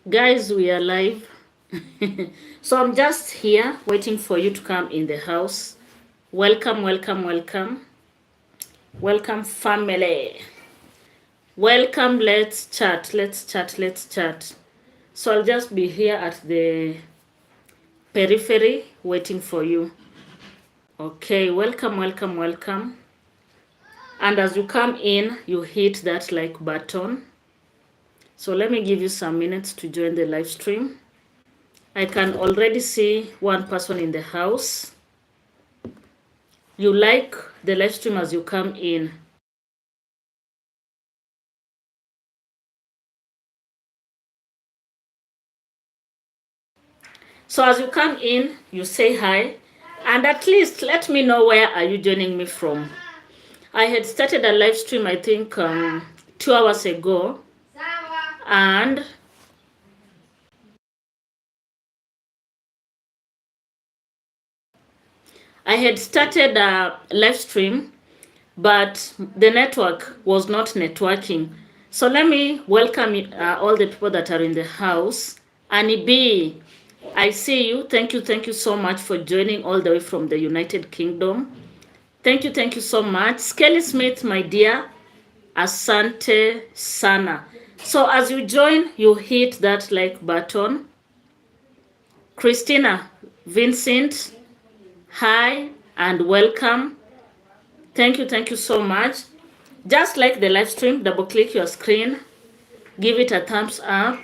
Guys, we are live. So I'm just here waiting for you to come in the house. Welcome, welcome, welcome. Welcome, family. Welcome, let's chat, let's chat, let's chat. So I'll just be here at the periphery waiting for you. Okay, welcome, welcome, welcome. And as you come in, you hit that like button. So let me give you some minutes to join the live stream. I can already see one person in the house. You like the live stream as you come in. So as you come in, you say hi, and at least let me know where are you joining me from. I had started a live stream, I think 2 hours ago, and I had started a live stream, but the network was not networking. So let me welcome all the people that are in the house. Annie B, I see you. Thank you so much for joining all the way from the United Kingdom. Thank you so much. Skelly Smith, my dear, asante sana. So as you join, you hit that like button. Christina, Vincent, hi and welcome. Thank you so much. Just like the live stream, double click your screen, give it a thumbs up.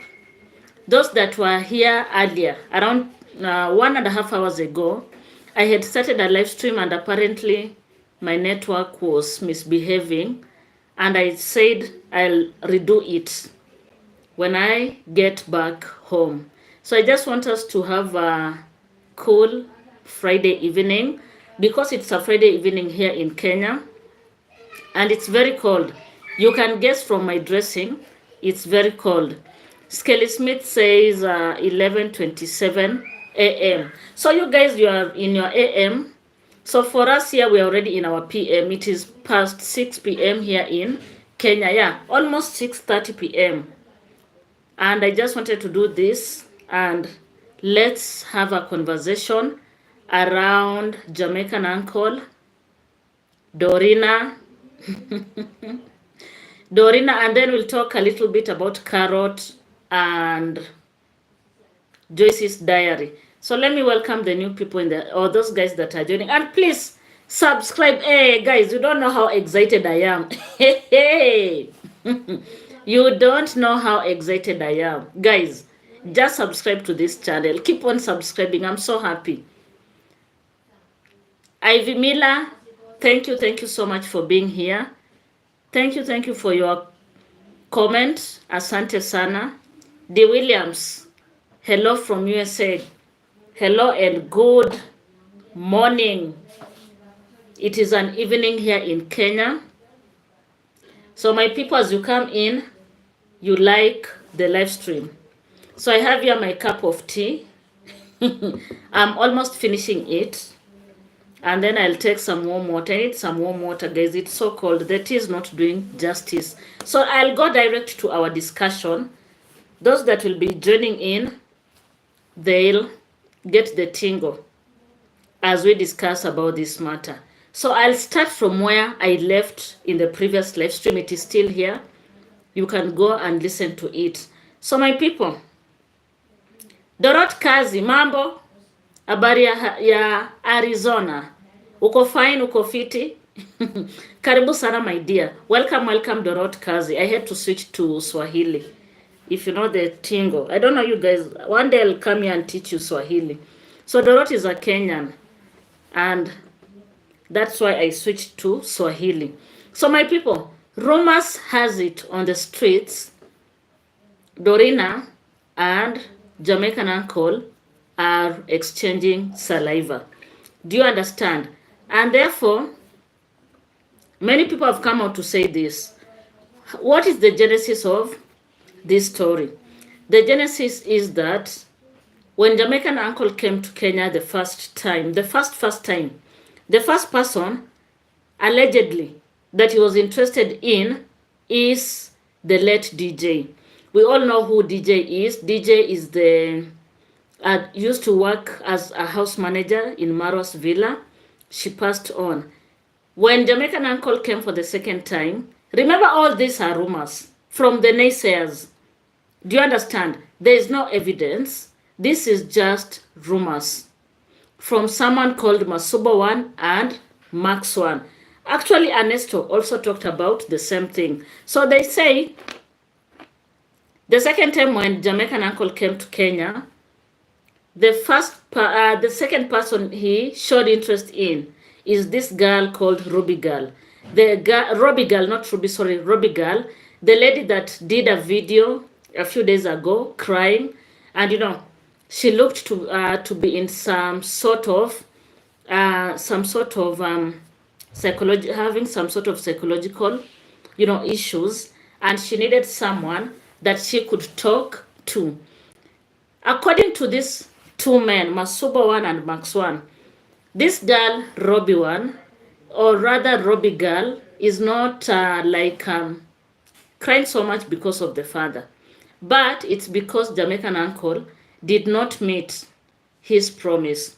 Those that were here earlier, around 1.5 hours ago, I had started a live stream and apparently my network was misbehaving, and I said I'll redo it when I get back home. So I just want us to have a cool Friday evening because it's a Friday evening here in Kenya and it's very cold. You can guess from my dressing, it's very cold. Skelly Smith says 11:27 a.m. So you guys, you are in your a.m. So for us here, we are already in our p.m. It is past 6 p.m. here in Kenya. Yeah, almost 6:30 p.m. And I just wanted to do this and let's have a conversation around Jamaican uncle, Dorina. Dorina, and then we'll talk a little bit about Karrot and Joyce's diary. So let me welcome the new people in the, or those guys that are joining. And please subscribe. Hey guys, you don't know how excited I am. Hey, you don't know how excited I am. Guys, just subscribe to this channel. Keep on subscribing. I'm so happy. Ivy Miller, thank you so much for being here. Thank you for your comment. Asante sana. D. Williams, hello from USA. Hello and good morning. It is an evening here in Kenya. So my people, as you come in, you like the live stream. So I have here my cup of tea. I'm almost finishing it. And then I'll take some warm water. I need some warm water, guys. It's so cold. The tea is not doing justice. So I'll go direct to our discussion. Those that will be joining in, they'll get the tingle as we discuss about this matter. So I'll start from where I left in the previous live stream. It is still here. You can go and listen to it. So my people, Dorot Kazi, mambo, habari ya Arizona. Uko fine, uko fiti? Karibu sana, my dear. Welcome Dorot Kazi. I had to switch to Swahili. If you know the tingle. I don't know you guys. One day I'll come here and teach you Swahili. So Dorot is a Kenyan. And that's why I switched to Swahili. So my people, rumors has it on the streets, Dorina and Jamaican uncle are exchanging saliva. Do you understand? And therefore, many people have come out to say this. What is the genesis of this story? The genesis is that when Jamaican uncle came to Kenya the first time, the first person allegedly that he was interested in is the late DJ. We all know who DJ is. DJ is the used to work as a house manager in Marwa's villa. She passed on. When Jamaican uncle came for the second time, remember all these are rumors from the naysayers. Do you understand? There is no evidence. This is just rumors from someone called Masuba 1 and Max 1. Actually, Ernesto also talked about the same thing. So they say the second time when Jamaican uncle came to Kenya, the second person he showed interest in is this girl called Ruby Girl. Ruby Girl, not Ruby, sorry, Ruby Girl, the lady that did a video a few days ago crying, and she looked to be in some sort of having some sort of psychological issues, and she needed someone that she could talk to. According to these two men, Masuba 1 and Max 1, this girl, Robbie 1, or rather Robbie Girl, is not crying so much because of the father. But it's because Jamaican uncle did not meet his promise.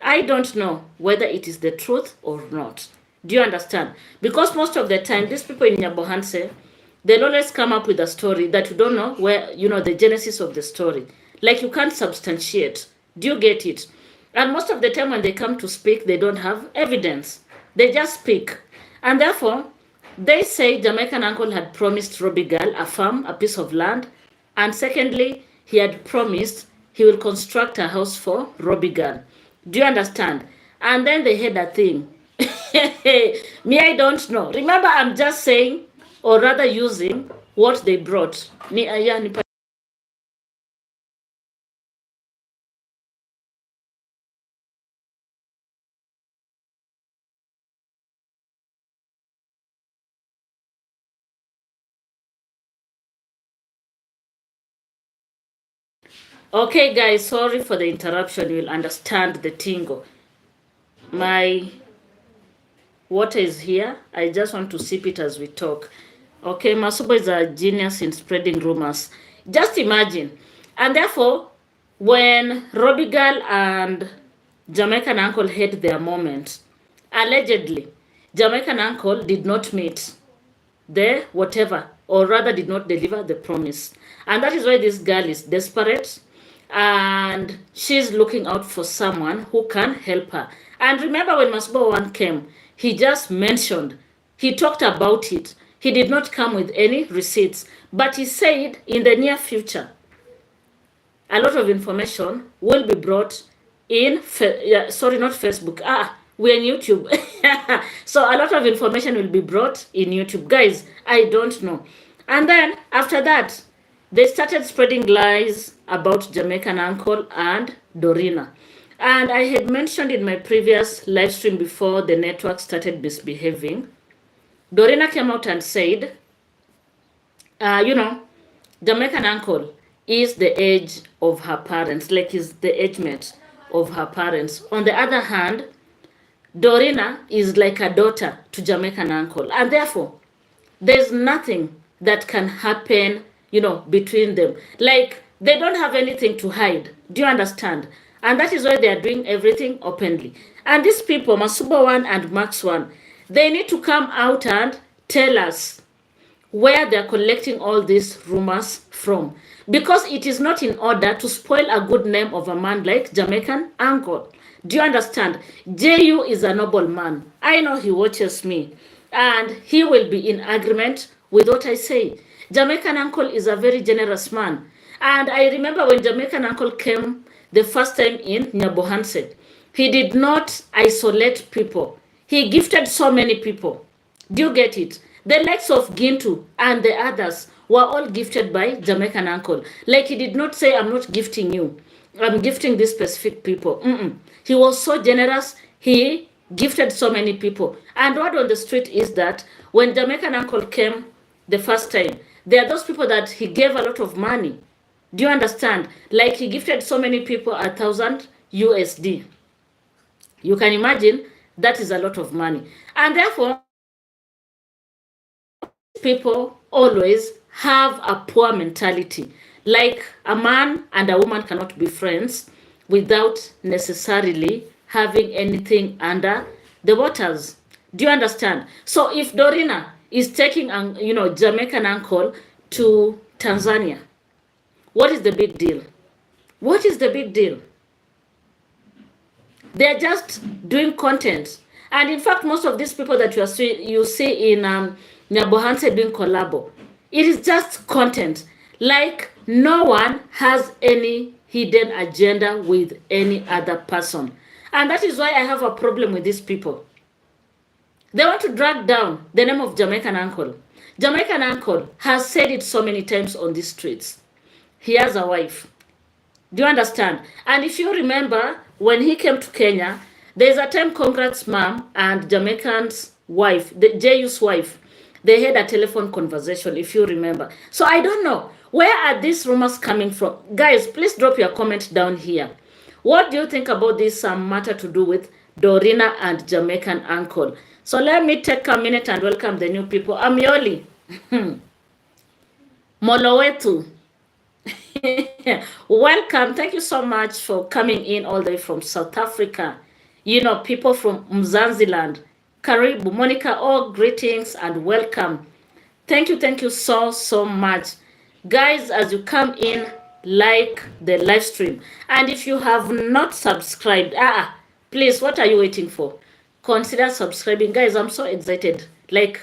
I don't know whether it is the truth or not. Do you understand? Because most of the time, these people in Nyabohanse, they'll always come up with a story that you don't know where, the genesis of the story. Like you can't substantiate. Do you get it? And most of the time when they come to speak, they don't have evidence. They just speak. And therefore, they say Jamaican uncle had promised Robbie Girl a farm, a piece of land. And secondly, he had promised he will construct a house for Robbie Girl. Do you understand? And then they had a thing. Me, I don't know. Remember, I'm just saying, or rather using what they brought. Okay, guys, sorry for the interruption. You'll understand the tingle. My water is here. I just want to sip it as we talk. Okay, Masuba is a genius in spreading rumors. Just imagine. And therefore, when Robbie Girl and Jamaican uncle had their moment, allegedly, Jamaican uncle did not meet the whatever, or rather did not deliver the promise. And that is why this girl is desperate, and she's looking out for someone who can help her. And remember when Masuba 1 came, he just mentioned, he talked about it. He did not come with any receipts, but he said in the near future, a lot of information will be brought in, not Facebook. We're in YouTube. So a lot of information will be brought in YouTube. Guys, I don't know. And then after that, they started spreading lies about Jamaican uncle and Dorina. And I had mentioned in my previous live stream before the network started misbehaving, Dorina came out and said, Jamaican uncle is the age of her parents, like is the age mate of her parents. On the other hand, Dorina is like a daughter to Jamaican uncle. And therefore, there's nothing that can happen, between them. Like, they don't have anything to hide. Do you understand? And that is why they are doing everything openly. And these people, Masuba 1 and Max 1, they need to come out and tell us where they're collecting all these rumors from. Because it is not in order to spoil a good name of a man like Jamaican uncle. Do you understand? JU is a noble man. I know he watches me. And he will be in agreement with what I say. Jamaican uncle is a very generous man. And I remember when Jamaican uncle came the first time in Nyabohanse, he did not isolate people. He gifted so many people. Do you get it? The likes of Gintu and the others were all gifted by Jamaican uncle. Like he did not say, I'm not gifting you. I'm gifting these specific people. He was so generous. He gifted so many people. And word on the street is that when Jamaican uncle came the first time, there are those people that he gave a lot of money. Do you understand? Like he gifted so many people 1,000 USD. You can imagine that is a lot of money. And therefore, people always have a poor mentality. Like a man and a woman cannot be friends without necessarily having anything under the waters. Do you understand? So if Dorina is taking Jamaican uncle to Tanzania, what is the big deal? What is the big deal? They're just doing content. And in fact, most of these people that you see in Nyabohanse doing collabo, it is just content. Like no one has any hidden agenda with any other person. And that is why I have a problem with these people. They want to drag down the name of Jamaican uncle. Jamaican uncle has said it so many times on these streets. He has a wife. Do you understand? And if you remember, when he came to Kenya, there's a time Congrats mom and Jamaican's wife, the Joyce's wife, they had a telephone conversation, if you remember. So I don't know. Where are these rumors coming from? Guys, please drop your comment down here. What do you think about this matter to do with Dorina and Jamaican uncle? So let me take a minute and welcome the new people. Amioli. Molowetu. Welcome. Thank you so much for coming in all the way from South Africa. You know, people from Mzanziland, Karibu, Monica, all greetings and welcome. Thank you so much. Guys, as you come in, like the live stream. And if you have not subscribed, please, what are you waiting for? Consider subscribing. Guys, I'm so excited. Like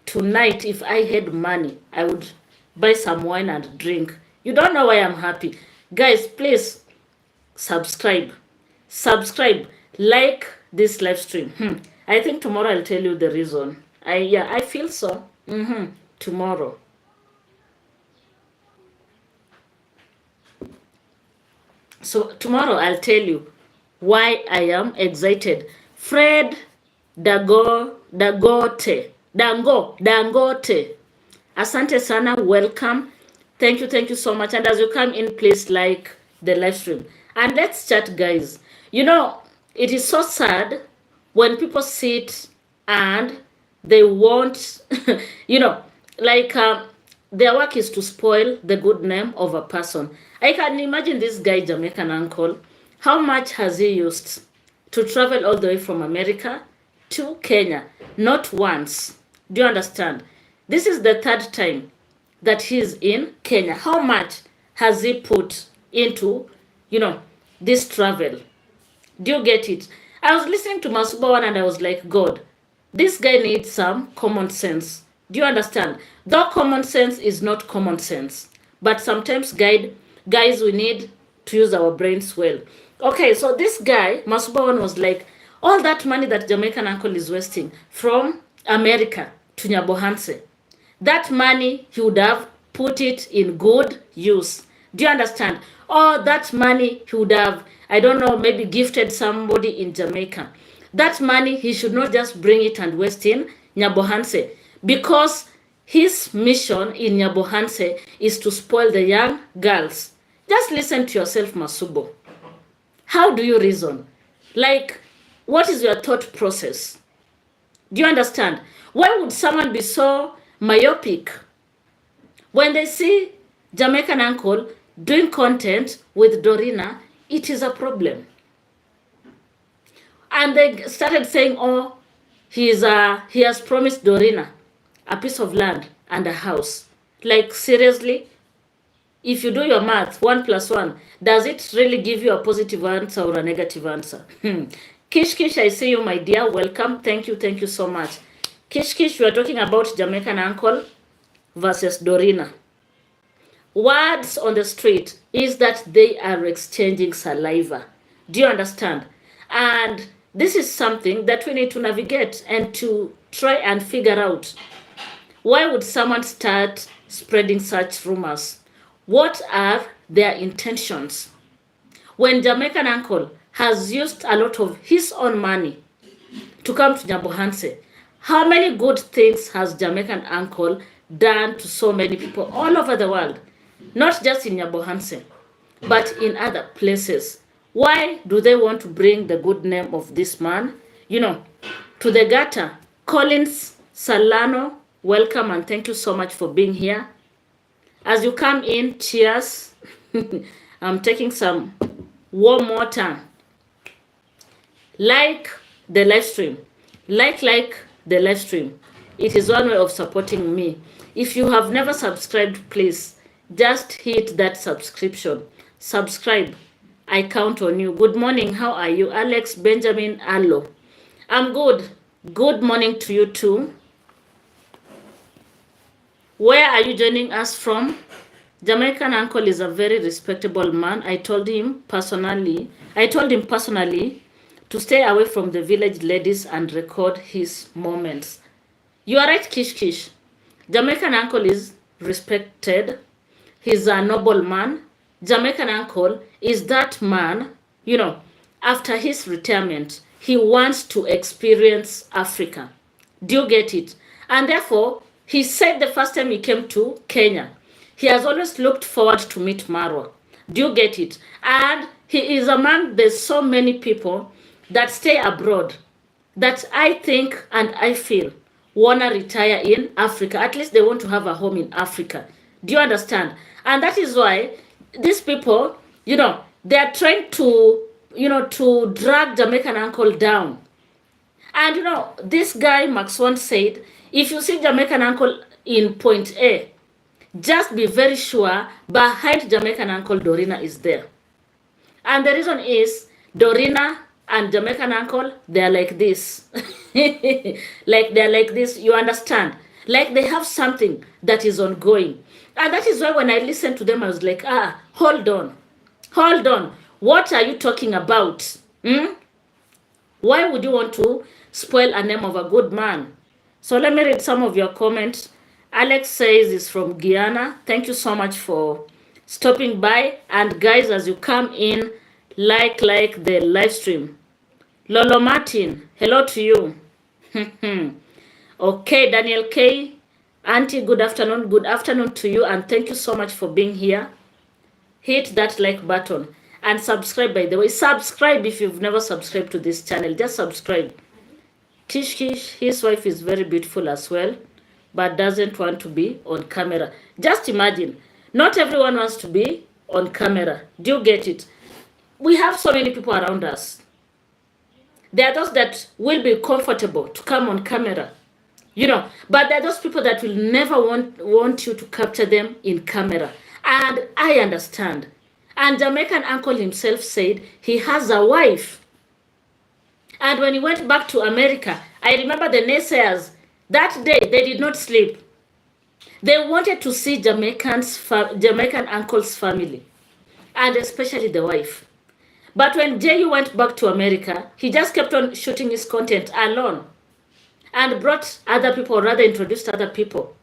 tonight, if I had money, I would buy some wine and drink. You don't know why I'm happy. Guys, please subscribe. Subscribe. Like this live stream. I think tomorrow I'll tell you the reason. I feel so. Tomorrow. So tomorrow I'll tell you why I am excited. Fred Dangote. Asante sana, welcome. Thank you so much. And as you come in, please like the live stream. And let's chat, guys. You know, it is so sad when people sit and they want, their work is to spoil the good name of a person. I can imagine this guy, Jamaican uncle, how much has he used to travel all the way from America to Kenya? Not once. Do you understand? This is the third time that he's in Kenya. How much has he put into, this travel? Do you get it? I was listening to Masuba and I was like, God, this guy needs some common sense. Do you understand? Though common sense is not common sense. But sometimes, guys, we need to use our brains well. Okay, so this guy, Masuba was like, all that money that Jamaican uncle is wasting from America to Nyabohanse, that money he would have put it in good use. Do you understand? Or that money he would have, I don't know, maybe gifted somebody in Jamaica. That money he should not just bring it and waste in Nyabohanse, because his mission in Nyabohanse is to spoil the young girls. Just listen to yourself, Masubo. How do you reason? Like, what is your thought process? Do you understand? Why would someone be so myopic when they see Jamaican uncle doing content with Dorina? It is a problem. And they started saying, oh, he has promised Dorina a piece of land and a house. Like, seriously? If you do your math, 1 + 1, does it really give you a positive answer or a negative answer? Kish, I see you, my dear. Welcome. Thank you so much. Kish, we are talking about Jamaican uncle versus Dorina. Words on the street is that they are exchanging saliva. Do you understand? And this is something that we need to navigate and to try and figure out. Why would someone start spreading such rumors? What are their intentions? When Jamaican uncle has used a lot of his own money to come to Nyabohanse, how many good things has Jamaican uncle done to so many people all over the world? Not just in Nyabohanse, but in other places. Why do they want to bring the good name of this man, to the gutter? Collins Salano, welcome and thank you so much for being here. As you come in, cheers. I'm taking some warm water. Like the live stream. Like the live stream. It is one way of supporting me. If you have never subscribed, please just hit that subscription. Subscribe. I count on you. Good morning. How are you? Alex Benjamin Allo. I'm good. Good morning to you too. Where are you joining us from? Jamaican uncle is a very respectable man. I told him personally to stay away from the village ladies and record his moments. You are right, Kish Kish. Jamaican uncle is respected. He's a noble man. Jamaican uncle is that man, after his retirement, he wants to experience Africa. Do you get it? And therefore, he said the first time he came to Kenya, he has always looked forward to meet Marwa. Do you get it? And he is among the so many people that stay abroad that I think and I feel want to retire in Africa. At least they want to have a home in Africa. Do you understand? And that is why these people, they are trying to, to drag Jamaican uncle down. And, this guy, Max once said, if you see Jamaican uncle in point A, just be very sure behind Jamaican uncle Dorina is there. And the reason is Dorina and Jamaican uncle, they're like this. Like they're like this, you understand? Like they have something that is ongoing. And that is why when I listened to them, I was like, hold on. What are you talking about? Why would you want to spoil a name of a good man? So let me read some of your comments. Alex says it's from Guyana. Thank you so much for stopping by. And guys, as you come in, like the live stream. Lolo Martin, hello to you. Okay, Daniel K. Auntie, good afternoon. Good afternoon to you. And thank you so much for being here. Hit that like button. And subscribe, by the way. Subscribe if you've never subscribed to this channel. Just subscribe. Kish Kish, his wife is very beautiful as well, but doesn't want to be on camera. Just imagine, not everyone wants to be on camera. Do you get it? We have so many people around us. There are those that will be comfortable to come on camera, but there are those people that will never want you to capture them in camera. And I understand. And Jamaican uncle himself said he has a wife. And when he went back to America, I remember the naysayers, that day they did not sleep. They wanted to see Jamaican uncle's family, and especially the wife. But when J.U. went back to America, he just kept on shooting his content alone and brought other people, or rather introduced other people,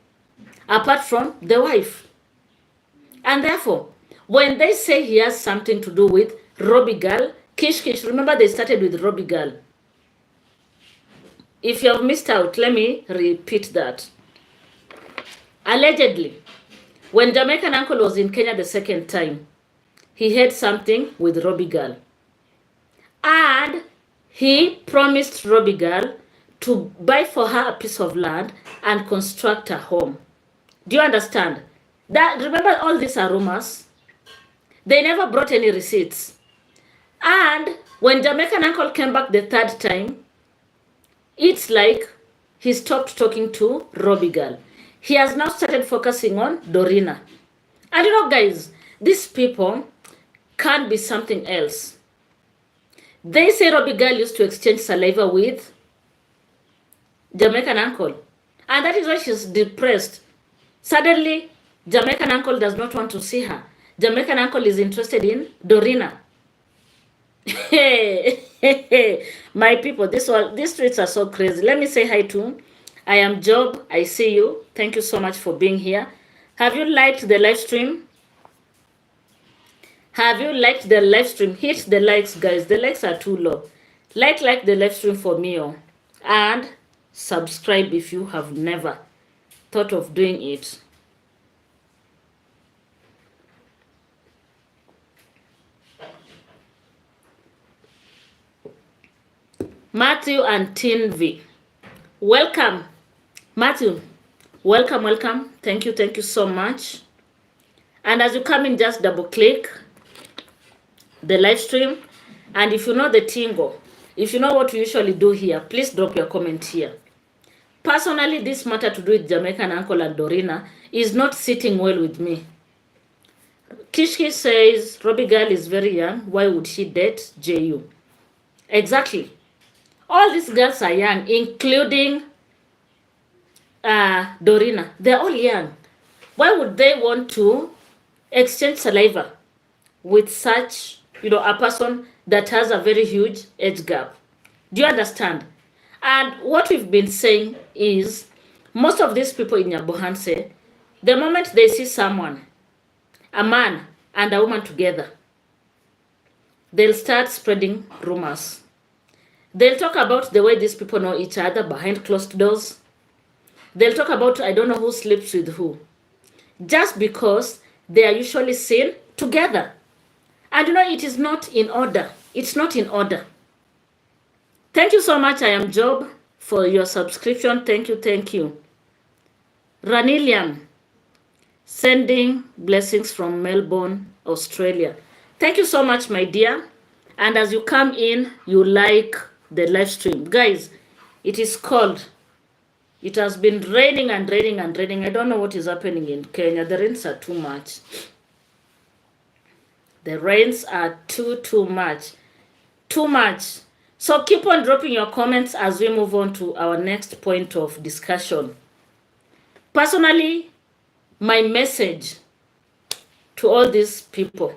apart from the wife. And therefore, when they say he has something to do with Robbie Girl, Kish Kish, remember they started with Robbie Girl. If you have missed out, let me repeat that. Allegedly, when Jamaican uncle was in Kenya the second time, he had something with Robbie Girl. And he promised Robbie Girl to buy for her a piece of land and construct a home. Do you understand? Remember, all these are rumors. They never brought any receipts. And when Jamaican uncle came back the third time, it's like he stopped talking to Robbie Girl. He has now started focusing on Dorina. And guys, these people can't be something else. They say Robbie Girl used to exchange saliva with Jamaican uncle. And that is why she's depressed. Suddenly, Jamaican uncle does not want to see her. Jamaican uncle is interested in Dorina. Hey, my people, these streets are so crazy. Let me say hi to, I am Job. I see you. Thank you so much for being here. Have you liked the live stream? Have you liked the live stream? Hit the likes, guys. The likes are too low. Like the live stream for me. And subscribe if you have never thought of doing it. Matthew and Tin V. Welcome. Matthew, Welcome, welcome. Thank you so much. And as you come in, just double click the live stream. And if you know the tingo, if you know what we usually do here, please drop your comment here. Personally, this matter to do with Jamaican uncle and Dorina is not sitting well with me. Kishki says, Robbie girl is very young. Why would she date JU? Exactly. All these girls are young, including Dorina. They're all young. Why would they want to exchange saliva with such, a person that has a very huge age gap? Do you understand? And what we've been saying is, most of these people in Nyabohanse, the moment they see someone, a man and a woman together, they'll start spreading rumors. They'll talk about the way these people know each other behind closed doors. They'll talk about, I don't know who sleeps with who, just because they are usually seen together. And it is not in order. It's not in order. Thank you so much, I am Job, for your subscription. Thank you. Raniliam, sending blessings from Melbourne, Australia. Thank you so much, my dear. And as you come in, you like the live stream. Guys, it is cold. It has been raining and raining and raining. I don't know what is happening in Kenya. The rains are too much. The rains are too much. Too much. So keep on dropping your comments as we move on to our next point of discussion. Personally, my message to all these people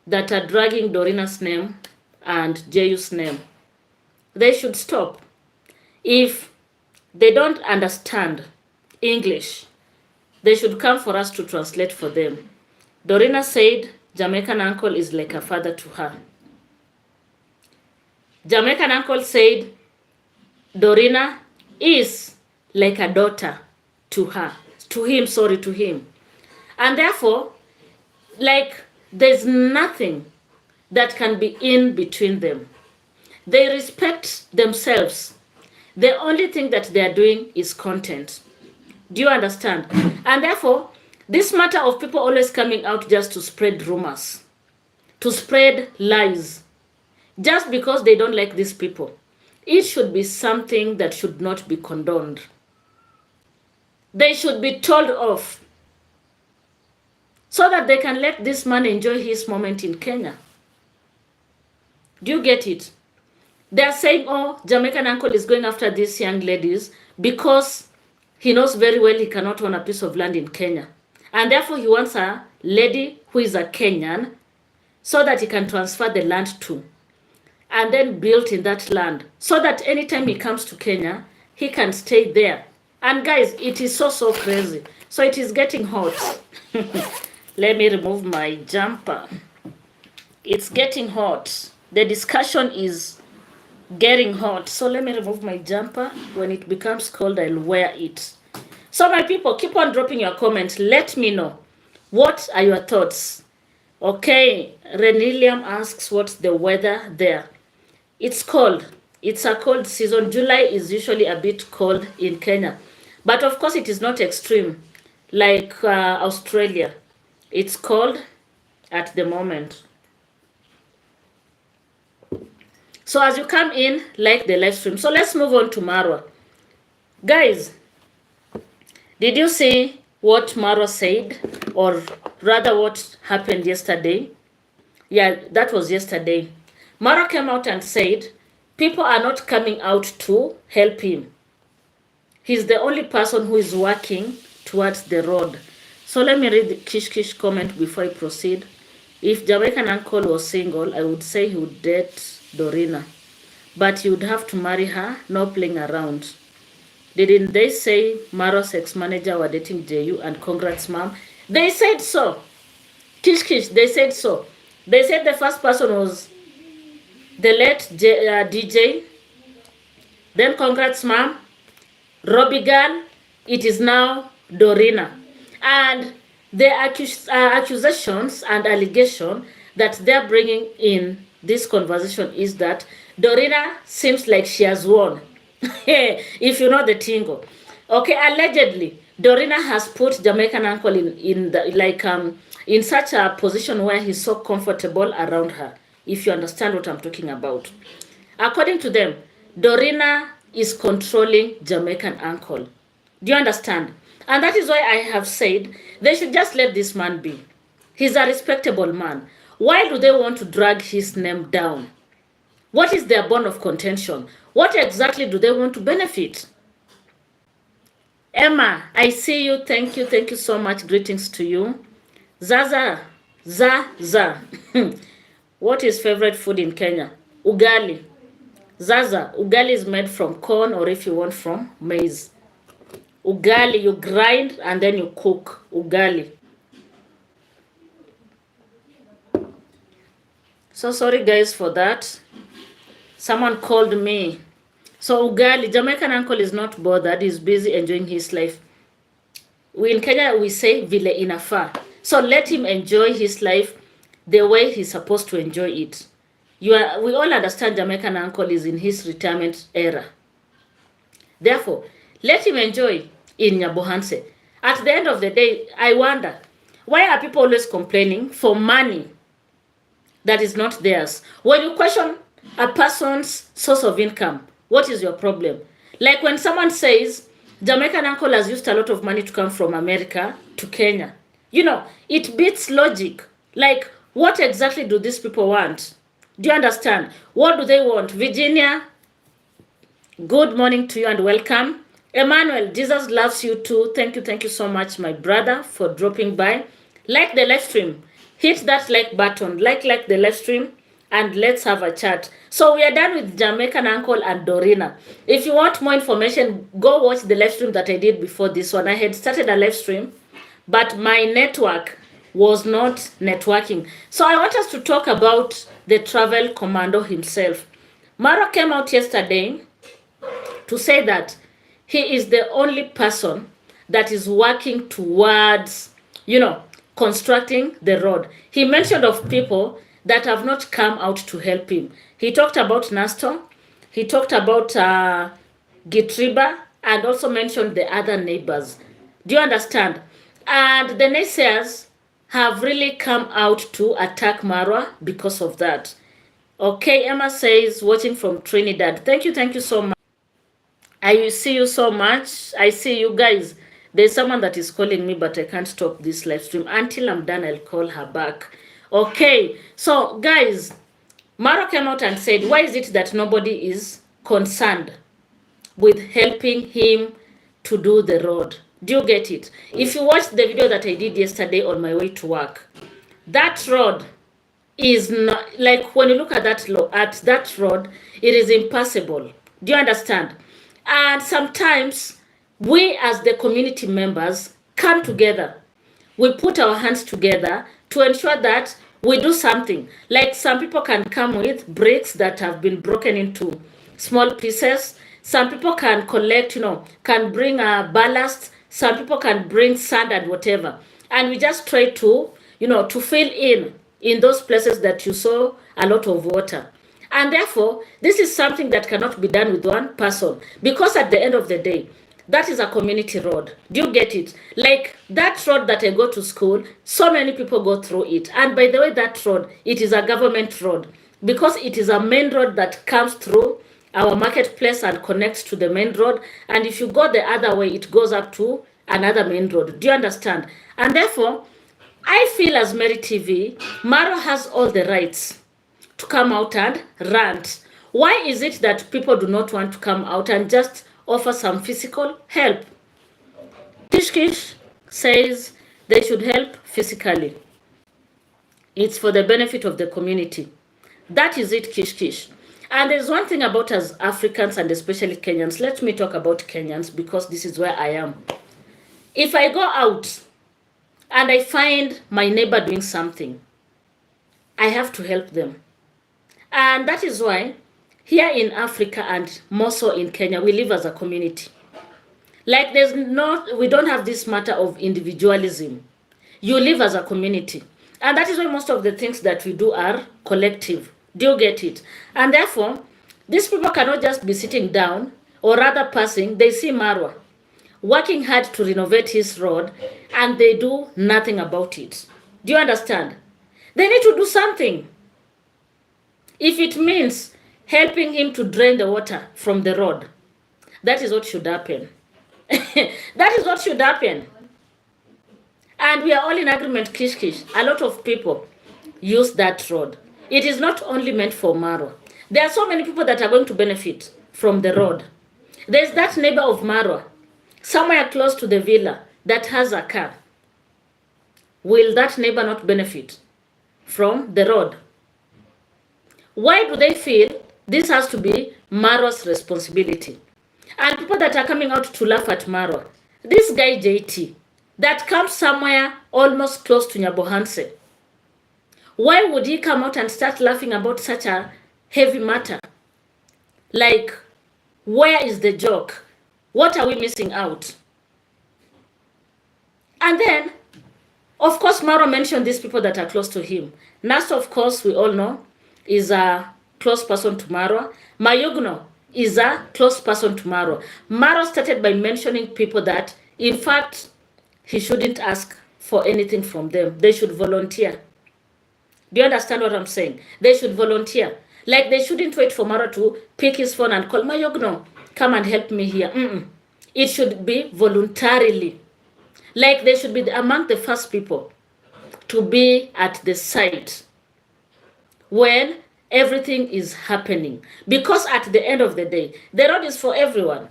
that are dragging Dorina's name and JU's name, they should stop. If they don't understand English, they should come for us to translate for them. Dorina said Jamaican uncle is like a father to her. Jamaican uncle said Dorina is like a daughter to him. And therefore, there's nothing that can be in between them. They respect themselves. The only thing that they are doing is content. Do you understand? And therefore, this matter of people always coming out just to spread rumors, to spread lies, just because they don't like these people, it should be something that should not be condoned. They should be told off so that they can let this man enjoy his moment in Kenya. Do you get it? They're saying, Jamaican uncle is going after these young ladies because he knows very well he cannot own a piece of land in Kenya. And therefore he wants a lady who is a Kenyan so that he can transfer the land to, and then build in that land, so that anytime he comes to Kenya, he can stay there. And guys, it is so crazy. So it is getting hot. Let me remove my jumper. It's getting hot. The discussion is getting hot. So let me remove my jumper. When it becomes cold, I'll wear it. So my people, keep on dropping your comments. Let me know. What are your thoughts? Okay, Renilium asks what's the weather there. It's cold. It's a cold season. July is usually a bit cold in Kenya. But of course, it is not extreme like Australia. It's cold at the moment. So as you come in, like the live stream. So let's move on to Marwa. Guys, did you see what Marwa said? Or rather what happened yesterday? Yeah, that was yesterday. Marwa came out and said, people are not coming out to help him. He's the only person who is working towards the road. So let me read the Kish comment before I proceed. If Jamaican uncle was single, I would say he would date Dorina. But he would have to marry her, no playing around. Didn't they say Marwa's ex-manager were dating JU, and congrats, mom? They said so. Kish, they said so. They said the first person was the late DJ. Then congrats, mom. Robbie girl. It is now Dorina. And the accusations and allegation that they're bringing in this conversation is that Dorina seems like she has won. If you know the tingle. Okay, allegedly, Dorina has put Jamaican uncle in the in such a position where he's so comfortable around her, if you understand what I'm talking about. According to them, Dorina is controlling Jamaican uncle. Do you understand? And that is why I have said they should just let this man be. He's a respectable man. Why do they want to drag his name down? What is their bone of contention? What exactly do they want to benefit? Emma, I see you. Thank you. Thank you so much. Greetings to you. Zaza. Za. What is favorite food in Kenya? Ugali. Zaza. Ugali is made from corn, or if you want, from maize. Ugali, you grind and then you cook. Ugali. So sorry guys for that. Someone called me. So ugali, Jamaican uncle is not bothered. He's busy enjoying his life. We in Kenya, we say vile inafaa. So let him enjoy his life the way he's supposed to enjoy it. We all understand Jamaican uncle is in his retirement era. Therefore, let him enjoy in Nyabohanse. At the end of the day, I wonder, why are people always complaining for money that is not theirs? When you question a person's source of income, what is your problem? Like when someone says, Jamaican uncle has used a lot of money to come from America to Kenya. You know, it beats logic. Like, what exactly do these people want? Do you understand? What do they want? Virginia, good morning to you and welcome. Emmanuel, Jesus loves you too. Thank you so much, my brother, for dropping by. Like the live stream. Hit that like button. Like the live stream. And let's have a chat. So we are done with Jamaican uncle and Dorina. If you want more information, go watch the live stream that I did before this one. I had started a live stream, but my network was not networking. So I want us to talk about the travel commando himself. Marwa came out yesterday to say that he is the only person that is working towards, constructing the road. He mentioned of people that have not come out to help him. He talked about Nasto, he talked about Gitriba, and also mentioned the other neighbors. Do you understand? And the naysayers have really come out to attack Marwa because of that. Okay, Emma says, watching from Trinidad. Thank you so much. I see you so much. I see you guys. There's someone that is calling me, but I can't stop this live stream. Until I'm done, I'll call her back. Okay, so guys, Marwa came out and said, why is it that nobody is concerned with helping him to do the road? Do you get it? If you watched the video that I did yesterday on my way to work, that road is not, like when you look at that road, it is impassable. Do you understand? And sometimes we as the community members come together. We put our hands together to ensure that we do something. Like some people can come with bricks that have been broken into small pieces. Some people can collect, can bring a ballast. Some people can bring sand and whatever. And we just try to, to fill in those places that you saw a lot of water. And therefore, this is something that cannot be done with one person. Because at the end of the day, that is a community road. Do you get it? Like that road that I go to school, so many people go through it. And by the way, that road, it is a government road. Because it is a main road that comes through our marketplace and connects to the main road. And if you go the other way, it goes up to another main road. Do you understand? And therefore, I feel as Mary TV, Marwa has all the rights to come out and rant. Why is it that people do not want to come out and just offer some physical help? Kish says they should help physically. It's for the benefit of the community. That is it, Kish. And there's one thing about us Africans and especially Kenyans. Let me talk about Kenyans because this is where I am. If I go out and I find my neighbor doing something, I have to help them. And that is why here in Africa and more so in Kenya, we live as a community. Like we don't have this matter of individualism. You live as a community. And that is why most of the things that we do are collective. Do you get it? And therefore, these people cannot just be sitting down or rather passing. They see Marwa. working hard to renovate his road, and they do nothing about it. Do you understand? They need to do something. If it means helping him to drain the water from the road, that is what should happen. That is what should happen. And we are all in agreement, Kish Kish. A lot of people use that road. It is not only meant for Marwa. There are so many people that are going to benefit from the road. There's that neighbor of Marwa, somewhere close to the villa, that has a car. Will that neighbor not benefit from the road? Why do they feel this has to be Marwa's responsibility? And people that are coming out to laugh at Marwa, this guy JT, that comes somewhere almost close to Nyabohanse, why would he come out and start laughing about such a heavy matter? Like, where is the joke? What are we missing out? And then, of course, Marwa mentioned these people that are close to him. Nas, of course, we all know, is a close person to Marwa. Mayugno is a close person to Marwa. Marwa started by mentioning people that, in fact, he shouldn't ask for anything from them. They should volunteer. Do you understand what I'm saying? They should volunteer. Like, they shouldn't wait for Marwa to pick his phone and call, Mayugno, come and help me here. It should be voluntarily. Like, they should be among the first people to be at the site when everything is happening. Because at the end of the day, the road is for everyone.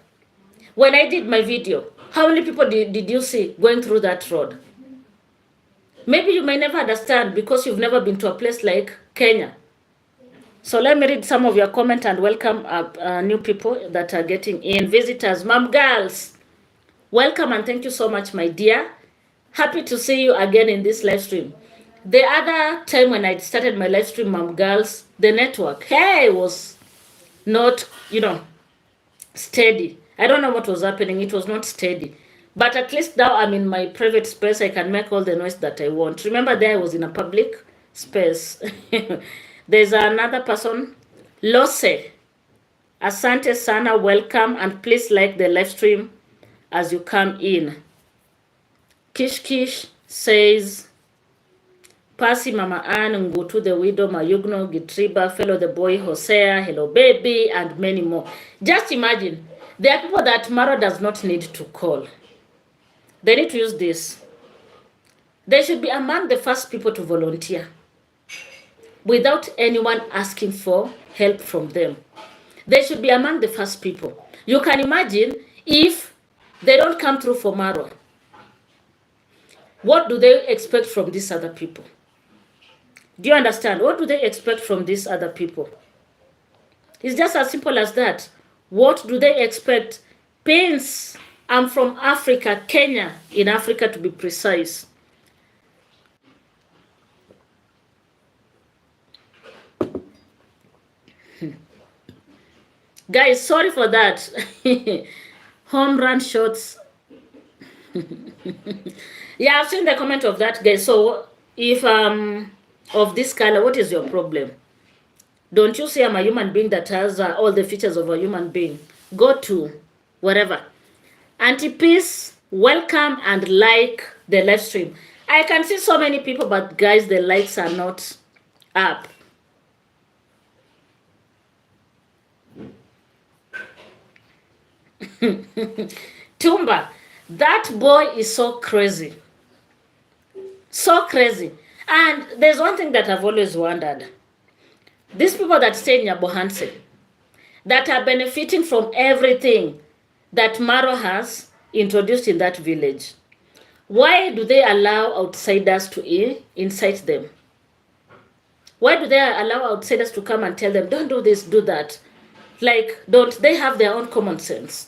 When I did my video, how many people did you see going through that road? Maybe you may never understand because you've never been to a place like Kenya. So let me read some of your comments and welcome new people that are getting in. Visitors, mom girls, welcome and thank you so much, my dear. Happy to see you again in this live stream. The other time when I started my live stream, mom girls, the network, was not, steady. I don't know what was happening. It was not steady. But at least now I'm in my private space. I can make all the noise that I want. Remember there I was in a public space. There's another person, Lose. Asante sana, welcome. And please like the live stream as you come in. Kish Kish says, Pasi Mama Ann, Ngutu the widow, Mayugno, Gitriba, fellow the boy, Hosea, hello baby, and many more. Just imagine, there are people that Marwa does not need to call. They need to use this. They should be among the first people to volunteer without anyone asking for help from them. They should be among the first people. You can imagine if they don't come through for Marwa. What do they expect from these other people? Do you understand? What do they expect from these other people? It's just as simple as that. What do they expect? Pains. I'm from Africa, Kenya, in Africa to be precise. Guys, sorry for that. Home run shots. Yeah, I've seen the comment of that, guys. So if of this color, what is your problem? Don't you see I'm a human being that has all the features of a human being? Go to wherever. Auntie Peace, welcome and like the live stream. I can see so many people, but guys, the likes are not up. Tumba, that boy is so crazy. So crazy. And there's one thing that I've always wondered. These people that stay in Nyabohanse, that are benefiting from everything that Marwa has introduced in that village, why do they allow outsiders to incite them? Why do they allow outsiders to come and tell them, don't do this, do that? Like, don't they have their own common sense?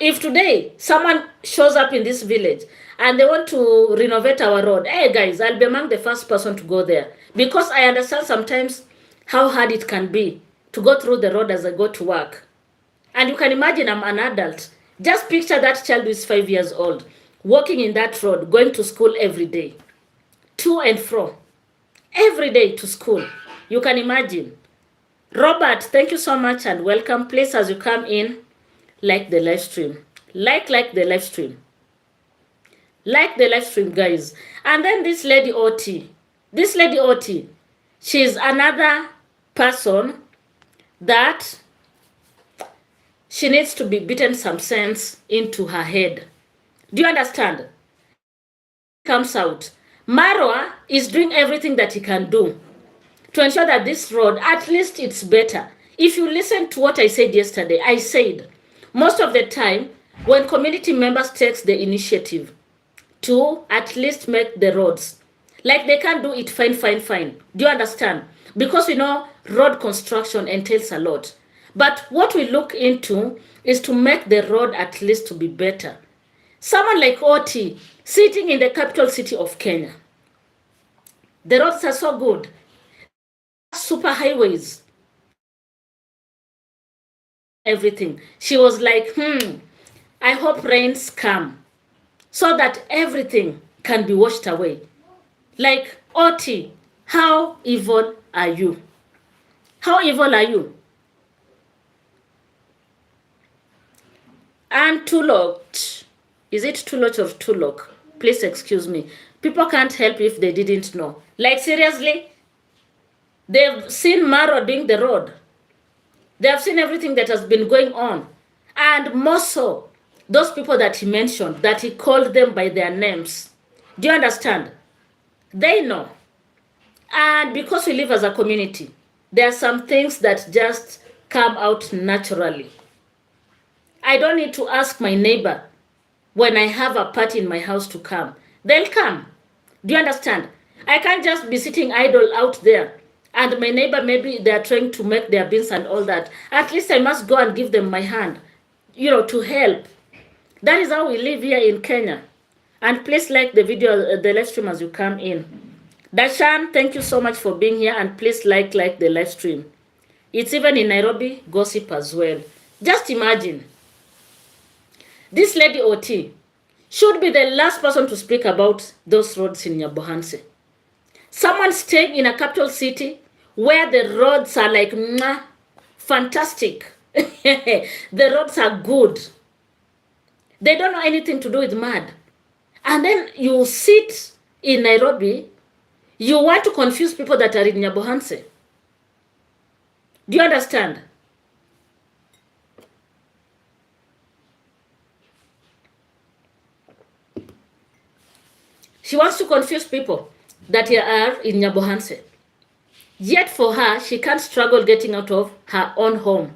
If today someone shows up in this village and they want to renovate our road, hey guys, I'll be among the first person to go there. Because I understand sometimes how hard it can be to go through the road as I go to work. And you can imagine I'm an adult. Just picture that child who is 5 years old, walking in that road, going to school every day. To and fro. Every day to school. You can imagine. Robert, thank you so much and welcome. Please, as you come in, like the live stream. like the live stream. Like the live stream, guys. And then this lady OT, she's another person that she needs to be beaten some sense into her head. Do you understand? Comes out. Marwa is doing everything that he can do to ensure that this road, at least it's better. If you listen to what I said yesterday, I said most of the time when community members takes the initiative to at least make the roads, like they can't do it fine. Do you understand? Because we know road construction entails a lot. But what we look into is to make the road at least to be better. Someone like Oti, sitting in the capital city of Kenya, the roads are so good. Super highways. Everything. She was like, I hope rains come so that everything can be washed away. Like, Oti, how evil are you? How evil are you? And Tulok, is it Tulok or Tulok? Please excuse me. People can't help if they didn't know. Like, seriously? They've seen Marwa doing the road. They have seen everything that has been going on. And more so, those people that he mentioned, that he called them by their names. Do you understand? They know. And because we live as a community, there are some things that just come out naturally. I don't need to ask my neighbor when I have a party in my house to come. They'll come. Do you understand? I can't just be sitting idle out there and my neighbor, maybe they're trying to make their beans and all that. At least I must go and give them my hand, to help. That is how we live here in Kenya. And please like the video, the live stream as you come in. Dashan, thank you so much for being here, and please like the live stream. It's even in Nairobi gossip as well. Just imagine. This lady OT should be the last person to speak about those roads in Nyabohanse. Someone staying in a capital city where the roads are like, fantastic. The roads are good. They don't know anything to do with mud. And then you sit in Nairobi, you want to confuse people that are in Nyabohanse. Do you understand? She wants to confuse people that are in Nyabohanse. Yet for her, she can't struggle getting out of her own home,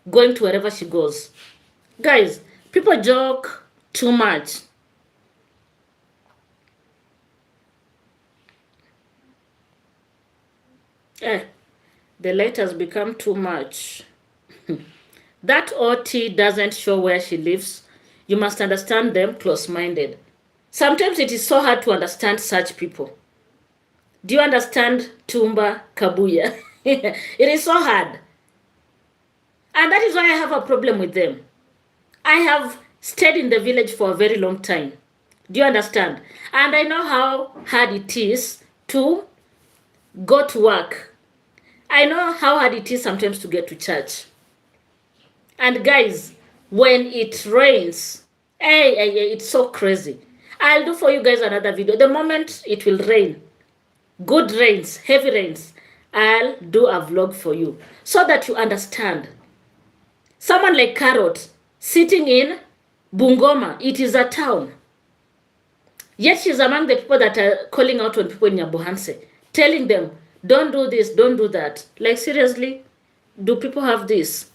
going to wherever she goes. Guys, people joke too much. The light has become too much. That OT doesn't show where she lives. You must understand them close-minded. Sometimes it is so hard to understand such people. Do you understand Tumba Kabuya? It is so hard. And that is why I have a problem with them. I have stayed in the village for a very long time. Do you understand? And I know how hard it is to go to work. I know how hard it is sometimes to get to church. And guys, when it rains, it's so crazy. I'll do for you guys another video. The moment it will rain, good rains, heavy rains, I'll do a vlog for you so that you understand. Someone like Karrot sitting in Bungoma, it is a town. Yet she's among the people that are calling out on people in Nyabohanse, telling them, don't do this, don't do that. Like, seriously, do people have this?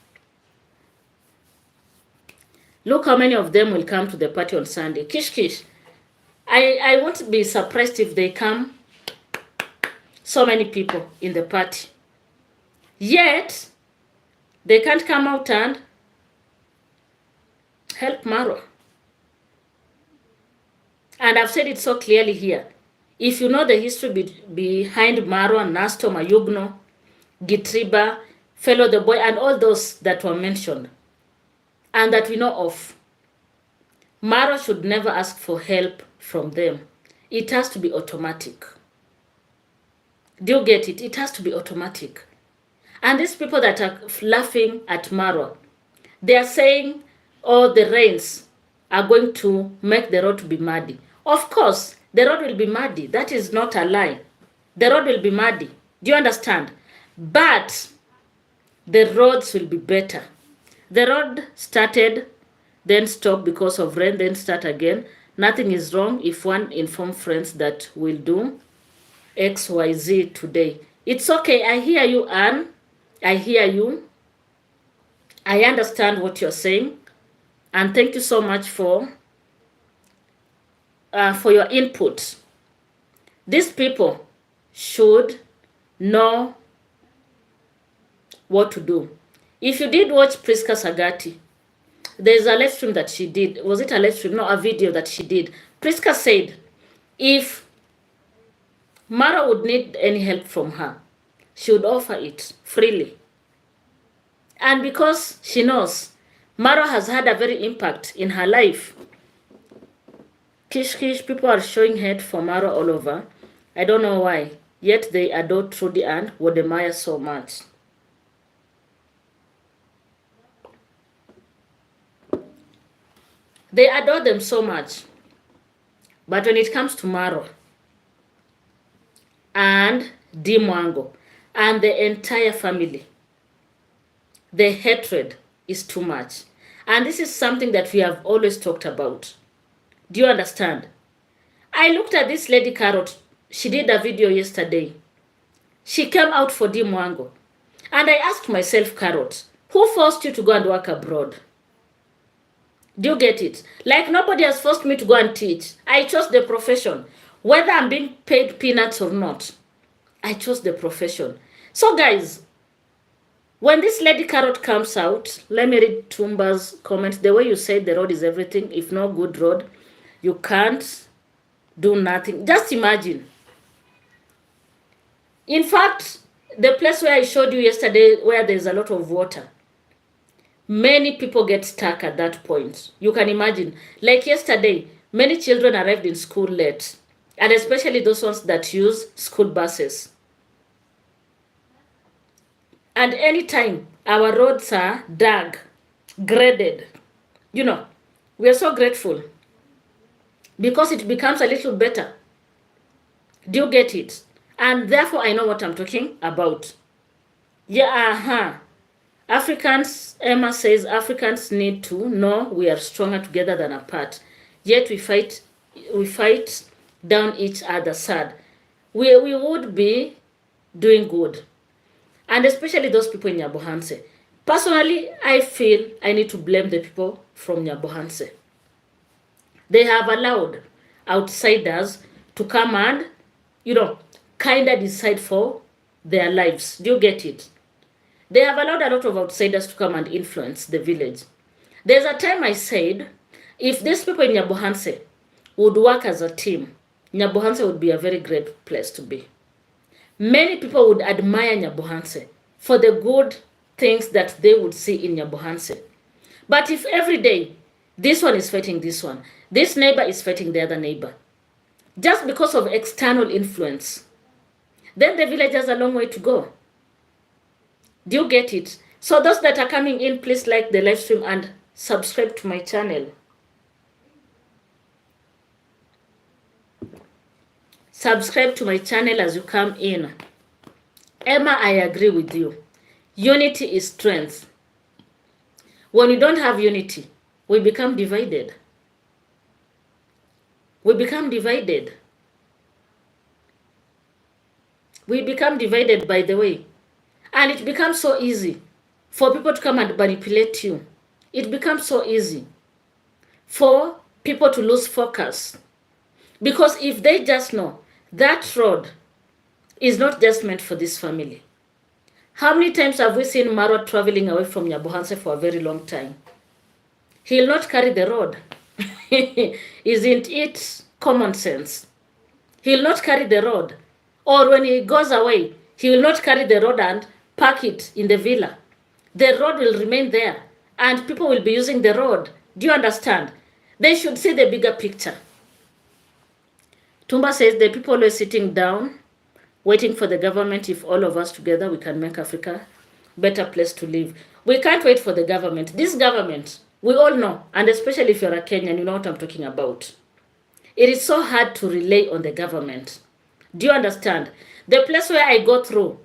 Look how many of them will come to the party on Sunday. Kish. I won't be surprised if they come. So many people in the party. Yet, they can't come out and help Marwa. And I've said it so clearly here. If you know the history behind Marwa, Nasto, Mayugno, Gitriba, Fellow the Boy, and all those that were mentioned, and that we know of, Marwa should never ask for help from them. It has to be automatic. Do you get it? It has to be automatic. And these people that are laughing at Marwa, they are saying, oh, the rains. are going to make the road to be muddy. Of course, the road will be muddy. That is not a lie. The road will be muddy. Do you understand? But the roads will be better. The road started, then stopped because of rain, then start again. Nothing is wrong if one inform friends that will do XYZ today. It's okay. I hear you, Anne. I hear you. I understand what you're saying. And thank you so much for your input. These people should know what to do. If you did watch Priska Sagati, there's a live stream that she did. Was it a live stream? No, a video that she did. Priska said if Marwa would need any help from her, she would offer it freely. And because she knows Marwa has had a very impact in her life. Kish, people are showing hate for Marwa all over. I don't know why. Yet they adore Trudy and Wodemaya so much. They adore them so much. But when it comes to Marwa and Dimwango and the entire family, the hatred is too much. And this is something that we have always talked about. Do you understand? I looked at this lady Karrot. She did a video yesterday. She came out for Dimwango. And I asked myself, Karrot, who forced you to go and work abroad? Do you get it? Like nobody has forced me to go and teach. I chose the profession. Whether I'm being paid peanuts or not, I chose the profession. So guys, when this lady Karrot comes out, let me read Tumba's comment. The way you said the road is everything. If no good road, you can't do nothing. Just imagine. In fact, the place where I showed you yesterday, where there's a lot of water, many people get stuck at that point. You can imagine. Like yesterday, many children arrived in school late, and especially those ones that use school buses. And anytime our roads are dug, graded, you know, we are so grateful because it becomes a little better. Do you get it? And therefore, I know what I'm talking about. Yeah, Africans, Emma says, Africans need to know we are stronger together than apart. Yet we fight down each other sad. We would be doing good. And especially those people in Nyabohanse. Personally, I feel I need to blame the people from Nyabohanse. They have allowed outsiders to come and, kind of decide for their lives. Do you get it? They have allowed a lot of outsiders to come and influence the village. There's a time I said, if these people in Nyabohanse would work as a team, Nyabohanse would be a very great place to be. Many people would admire Nyabohanse for the good things that they would see in Nyabohanse. But if every day this one is fighting this one, this neighbor is fighting the other neighbor, just because of external influence, then the village has a long way to go. Do you get it? So those that are coming in, please like the live stream and subscribe to my channel. Subscribe to my channel as you come in. Emma, I agree with you. Unity is strength. When we don't have unity, we become divided. We become divided. We become divided, by the way. And it becomes so easy for people to come and manipulate you. It becomes so easy for people to lose focus. Because if they just know that road is not just meant for this family. How many times have we seen Marwa traveling away from Nyabohanse for a very long time? He'll not carry the road. Isn't it common sense? He'll not carry the road. Or when he goes away, he will not carry the road and park it in the villa. The road will remain there and people will be using the road. Do you understand? They should see the bigger picture. Tumba says the people are sitting down, waiting for the government. If all of us together, we can make Africa a better place to live. We can't wait for the government. This government We all know, and especially if you're a Kenyan, you know what I'm talking about. It is so hard to rely on the government. Do you understand? The place where I go through,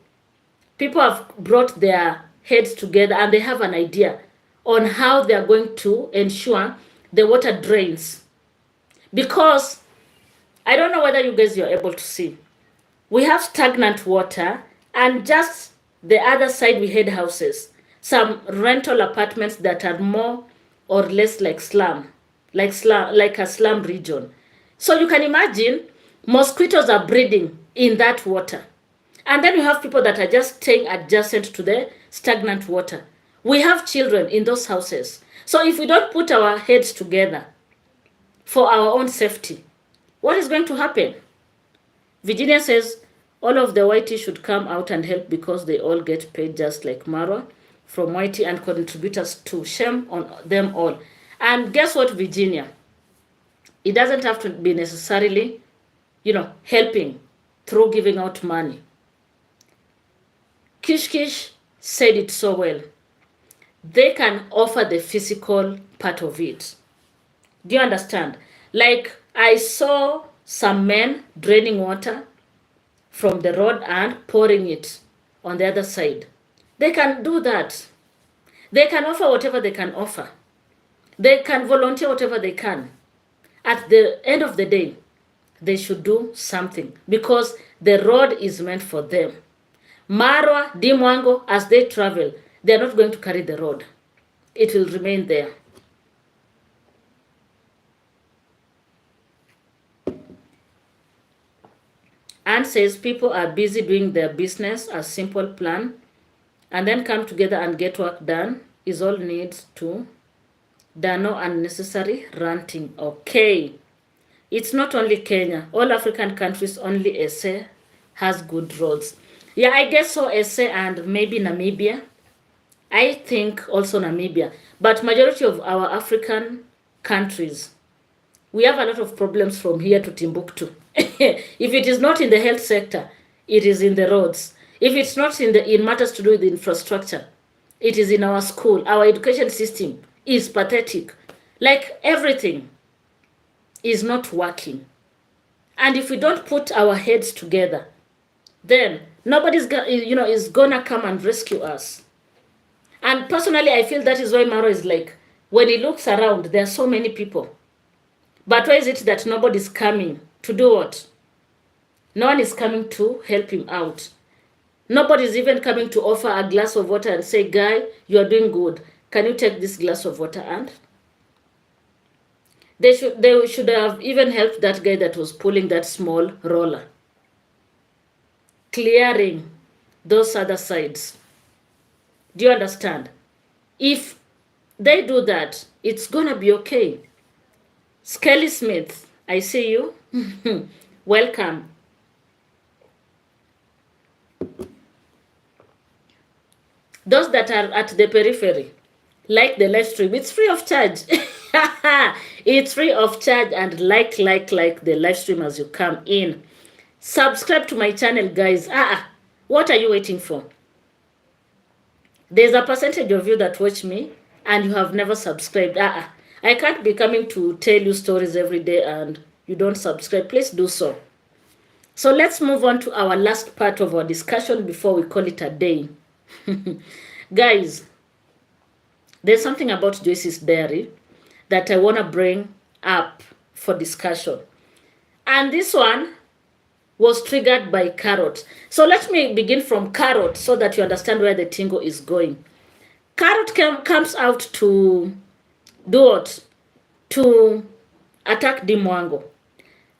people have brought their heads together and they have an idea on how they are going to ensure the water drains. Because I don't know whether you guys are able to see. We have stagnant water, and just the other side we had houses. Some rental apartments that are more or less like like a slum region. So you can imagine mosquitoes are breeding in that water. And then you have people that are just staying adjacent to the stagnant water. We have children in those houses. So if we don't put our heads together for our own safety, what is going to happen? Virginia says all of the Whitey should come out and help because they all get paid just like Marwa from Whitey and contributors too. Shame on them all. And guess what, Virginia? It doesn't have to be necessarily, helping through giving out money. Kish said it so well. They can offer the physical part of it. Do you understand? Like I saw some men draining water from the road and pouring it on the other side. They can do that. They can offer whatever they can offer. They can volunteer whatever they can. At the end of the day, they should do something because the road is meant for them. Marwa, Dimwango, as they travel, they are not going to carry the road. It will remain there. Anne says people are busy doing their business, a simple plan, and then come together and get work done is all needs to. There are no unnecessary ranting. Okay. It's not only Kenya. All African countries, only SA has good roads. Yeah, I guess so, SA and maybe Namibia. I think also Namibia. But majority of our African countries, we have a lot of problems from here to Timbuktu. If it is not in the health sector, it is in the roads. If it's not in matters to do with infrastructure, it is in our school. Our education system is pathetic. Like everything is not working. And if we don't put our heads together, then nobody's is gonna come and rescue us. And personally, I feel that is why Marwa is like, when he looks around, there are so many people. But why is it that nobody's coming to do what? No one is coming to help him out. Nobody's even coming to offer a glass of water and say, guy, you are doing good. Can you take this glass of water? And they should have even helped that guy that was pulling that small roller, clearing those other sides. Do you understand? If they do that, it's gonna be okay. Skelly Smith, I see you. Welcome. Those that are at the periphery, like the live stream, it's free of charge. It's free of charge, and like the live stream as you come in. Subscribe to my channel, guys. What are you waiting for? There's a percentage of you that watch me and you have never subscribed. I can't be coming to tell you stories every day and you don't subscribe. Please do so. So let's move on to our last part of our discussion before we call it a day. Guys, there's something about Joyce's diary that I want to bring up for discussion. And this one was triggered by Karrot. So let me begin from Karrot so that you understand where the tingle is going. Karrot comes out to do what? To attack Dimwango.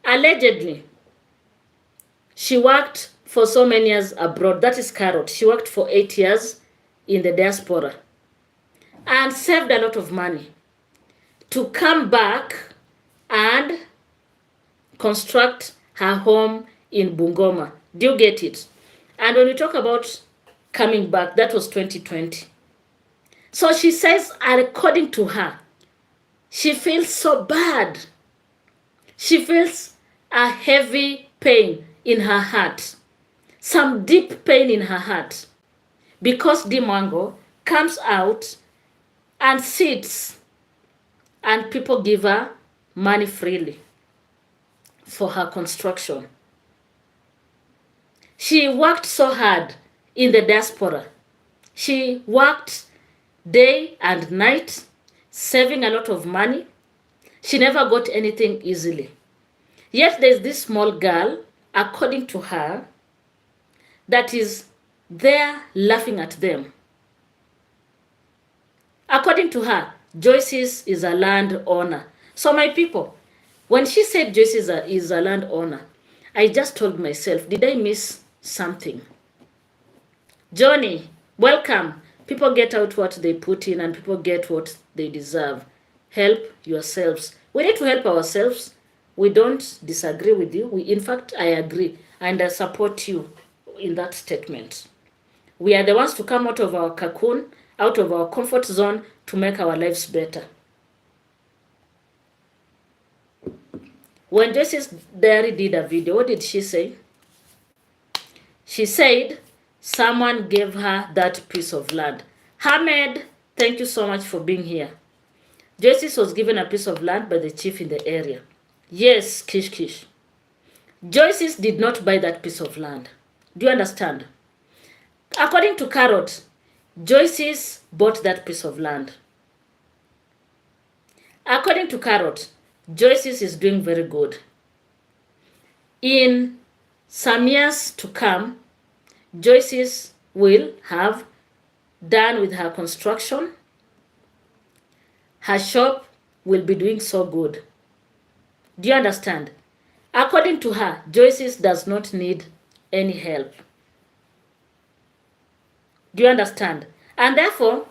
Allegedly, she worked for so many years abroad. That is Karrot. She worked for 8 years in the diaspora and saved a lot of money to come back and construct her home in Bungoma. Do you get it? And when we talk about coming back, that was 2020. So she says, according to her, she feels so bad. She feels a heavy pain in her heart, some deep pain in her heart, because Dimwango comes out and sits and people give her money freely for her construction. She worked so hard in the diaspora. She worked day and night, saving a lot of money. She never got anything easily. Yet there's this small girl, according to her, that is there laughing at them. According to her, Joyce is a landowner. So my people, when she said Joyce is a landowner, I just told myself, did I miss something? Johnny, welcome. People get out what they put in and people get what they deserve. Help yourselves. We need to help ourselves. We don't disagree with you. In fact, I agree and I support you in that statement. We are the ones to come out of our cocoon, out of our comfort zone to make our lives better. When Joyce's diary did a video, what did she say? She said someone gave her that piece of land. Hamed, thank you so much for being here. Joyce was given a piece of land by the chief in the area. Yes, Kish Kish. Joyce did not buy that piece of land. Do you understand? According to Karrot, Joyce bought that piece of land. According to Karrot, Joyce is doing very good. In some years to come, Joyce will have done with her construction. Her shop will be doing so good. Do you understand? According to her, Joyce does not need any help. Do you understand? And therefore,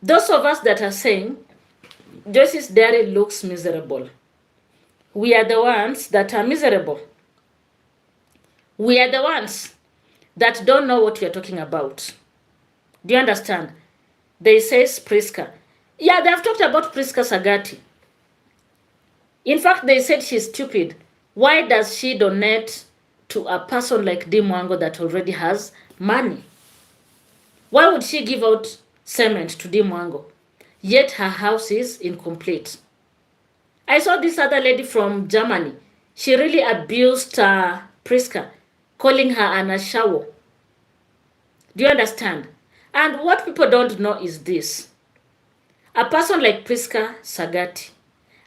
those of us that are saying Joyce's diary looks miserable, we are the ones that are miserable. We are the ones that don't know what we are talking about. Do you understand? They say Priska. Yeah, they have talked about Priska Sagati. In fact, they said she's stupid. Why does she donate to a person like Di Mwango that already has money? Why would she give out cement to Di Mwango? Yet her house is incomplete. I saw this other lady from Germany. She really abused Priska, calling her an ashawo. Do you understand? And what people don't know is this. A person like Priska Sagati,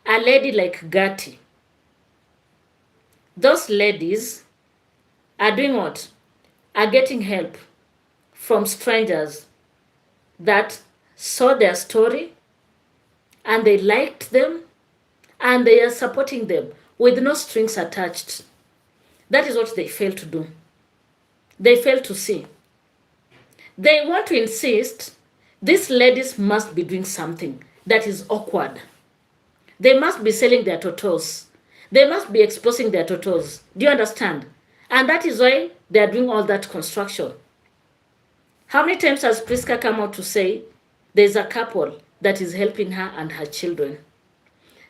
a lady like Gati, those ladies are doing what? Are getting help from strangers that saw their story and they liked them and they are supporting them with no strings attached. That is what they fail to do. They fail to see. They want to insist these ladies must be doing something that is awkward. They must be selling their totos. They must be exposing their totos. Do you understand? And that is why they are doing all that construction. How many times has Priska come out to say there's a couple that is helping her and her children?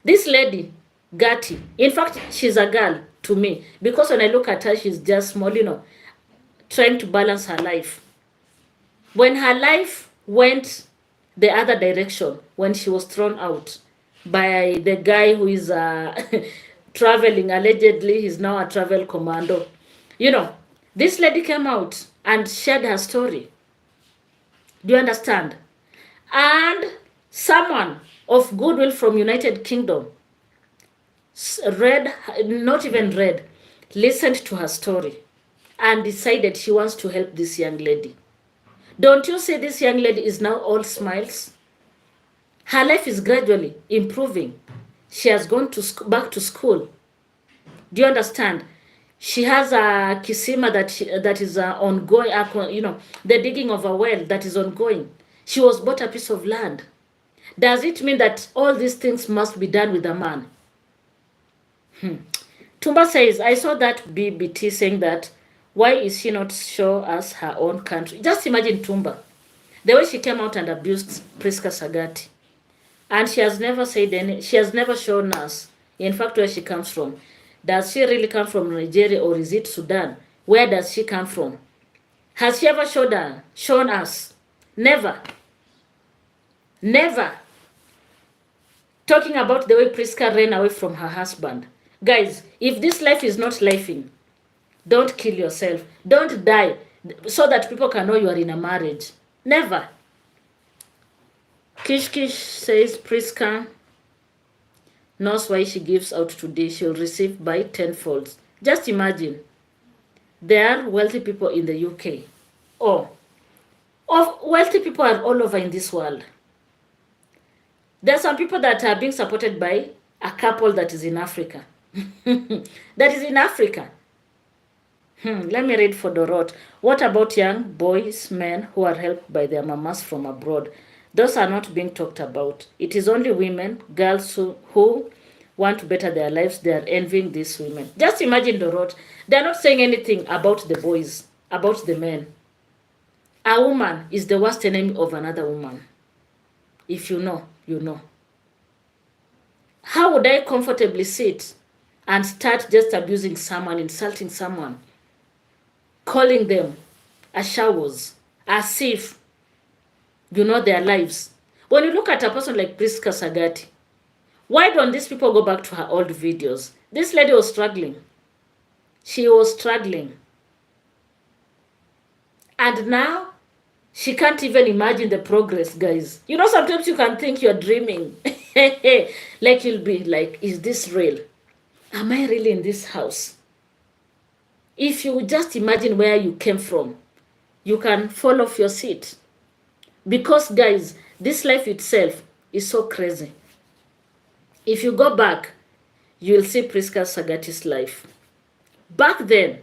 This lady, Gati, in fact, she's a girl to me because when I look at her, she's just small, trying to balance her life. When her life went the other direction, when she was thrown out by the guy who is traveling, allegedly, he's now a travel commando. This lady came out and shared her story. Do you understand? And someone of goodwill from United Kingdom listened to her story and decided she wants to help this young lady. Don't you see this young lady is now all smiles? Her life is gradually improving. She has gone back to school. Do you understand? She has a kisima that is ongoing, the digging of a well that is ongoing. She was bought a piece of land. Does it mean that all these things must be done with a man? Tumba says, I saw that BBT saying that, why is she not show us her own country? Just imagine Tumba, the way she came out and abused Priska Sagati. And she has never said she has never shown us, in fact, where she comes from. Does she really come from Nigeria or is it Sudan? Where does she come from? Has she ever shown us? Never. Never. talking about the way Priska ran away from her husband. Guys, if this life is not lifing, don't kill yourself. Don't die so that people can know you are in a marriage. Never. Kish Kish says Priska knows why she gives out today. She'll receive by tenfold. Just imagine. There are wealthy people in the UK. Wealthy people are all over in this world. There are some people that are being supported by a couple that is in Africa. That is in Africa. Let me read for Dorot. What about young boys, men who are helped by their mamas from abroad? Those are not being talked about. It is only women, girls who want to better their lives. They are envying these women. Just imagine, Dorot. They are not saying anything about the boys, about the men. A woman is the worst enemy of another woman. If you know, you know. How would I comfortably sit and start just abusing someone, insulting someone, calling them a showers, as if you know their lives? When you look at a person like Priska Sagati, why don't these people go back to her old videos? This lady was struggling. She was struggling. And now, she can't even imagine the progress, guys. You know, sometimes you can think you're dreaming. Like you'll be like, is this real? Am I really in this house? If you just imagine where you came from, you can fall off your seat. Because, guys, this life itself is so crazy. If you go back, you'll see Priska Sagati's life. Back then,